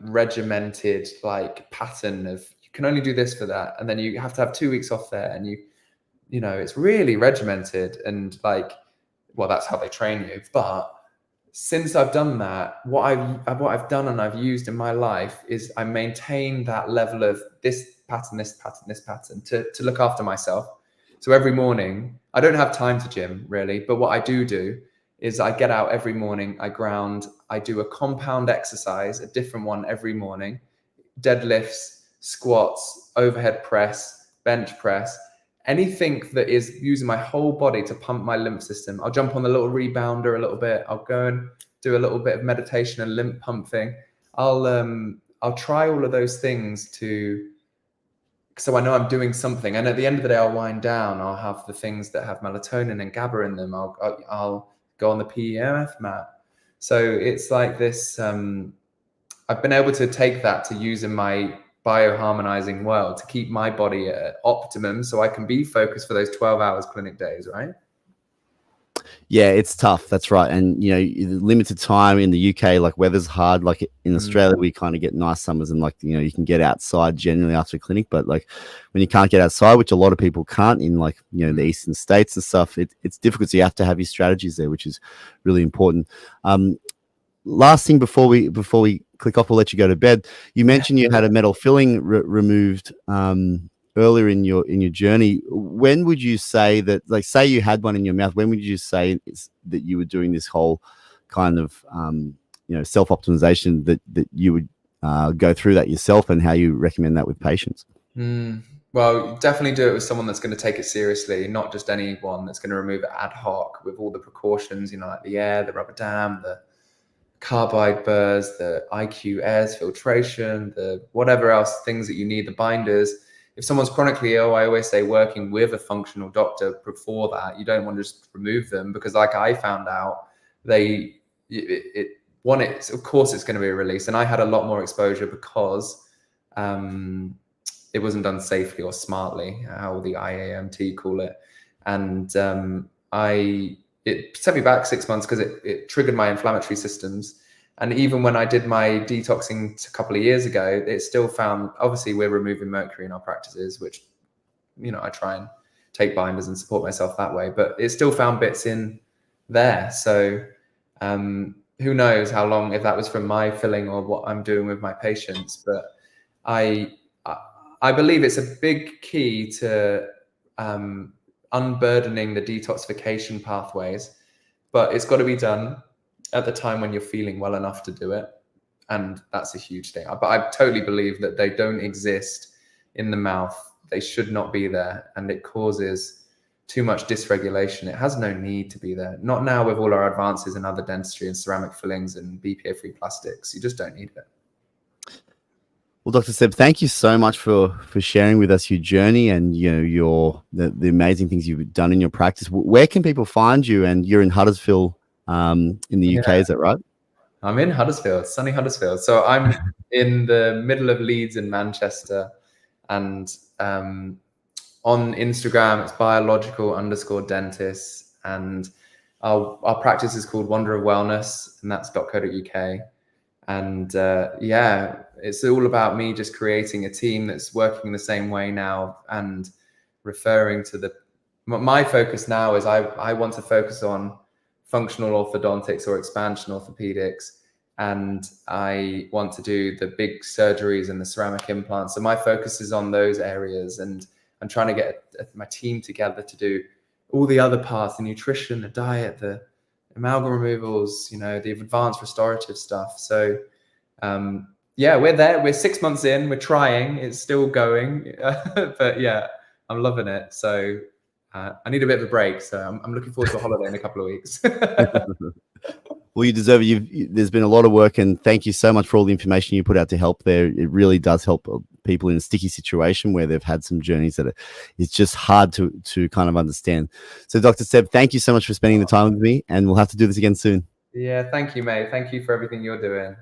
regimented like pattern of you can only do this for that, and then you have to have 2 weeks off there, and it's really regimented, and like, well, that's how they train you. But since I've done that, what I've done and I've used in my life is I maintain that level of this pattern to look after myself. So every morning, I don't have time to gym really, but what I do is I get out every morning, I ground, I do a compound exercise, a different one every morning, deadlifts, squats, overhead press, bench press, anything that is using my whole body to pump my lymph system. I'll jump on the little rebounder a little bit. I'll go and do a little bit of meditation and lymph pump thing. I'll try all of those things so I know I'm doing something. And at the end of the day, I'll wind down. I'll have the things that have melatonin and GABA in them. I'll go on the PEMF mat. So it's like this, I've been able to take that to use in my bioharmonizing world to keep my body at optimum so I can be focused for those 12 hours clinic days, right? Yeah, it's tough. That's right. And, limited time in the UK, like weather's hard. Like in Australia, we kind of get nice summers and like, you can get outside generally after a clinic. But like when you can't get outside, which a lot of people can't in like, the eastern states and stuff, it's difficult. So you have to have your strategies there, which is really important. Last thing before we click off, we'll let you go to bed. You mentioned you had a metal filling removed earlier in your journey. When would you say that, like, say you had one in your mouth, when would you say that you were doing this whole kind of self-optimization, that you would go through that yourself, and how you recommend that with patients? Well, definitely do it with someone that's going to take it seriously, not just anyone that's going to remove it ad hoc with all the precautions, like the air, the rubber dam, the carbide burrs, the IQ airs filtration, the whatever else things that you need, the binders. If someone's chronically ill, I always say working with a functional doctor before that. You don't want to just remove them, because like I found out, of course it's going to be a release. And I had a lot more exposure because it wasn't done safely or smartly, how the IAMT call it. And it set me back 6 months because it triggered my inflammatory systems. And even when I did my detoxing a couple of years ago, it still found, obviously we're removing mercury in our practices, which, I try and take binders and support myself that way, but it still found bits in there. So who knows how long, if that was from my filling or what I'm doing with my patients. But I believe it's a big key to unburdening the detoxification pathways, but it's got to be done at the time when you're feeling well enough to do it. and that's a huge thing. But I totally believe that they don't exist in the mouth. They should not be there, and it causes too much dysregulation. It has no need to be there. Not now with all our advances in other dentistry and ceramic fillings and BPA-free plastics. You just don't need it. Well, Dr. Seb, thank you so much for sharing with us your journey and the amazing things you've done in your practice. Where can people find you? And you're in Huddersfield in the UK, is that right? I'm in Huddersfield, sunny Huddersfield. So I'm in the middle of Leeds and Manchester, and on Instagram it's biological_dentists, and our practice is called Wonder of Wellness, and that's .co.uk. And yeah, it's all about me just creating a team that's working the same way now, and referring to my focus now is I want to focus on functional orthodontics or expansion orthopedics, and I want to do the big surgeries and the ceramic implants. So my focus is on those areas, and I'm trying to get my team together to do all the other parts, the nutrition, the diet, the amalgam removals, the advanced restorative stuff. So yeah, we're there. We're 6 months in. We're trying. It's still going, but yeah, I'm loving it. So I need a bit of a break. So I'm looking forward to a holiday in a couple of weeks. Well, you deserve it. There's been a lot of work, and thank you so much for all the information you put out to help there. It really does help people in a sticky situation where they've had some journeys that it's just hard to kind of understand. So, Dr. Seb, thank you so much for spending the time with me, and we'll have to do this again soon. Yeah, thank you, mate. Thank you for everything you're doing.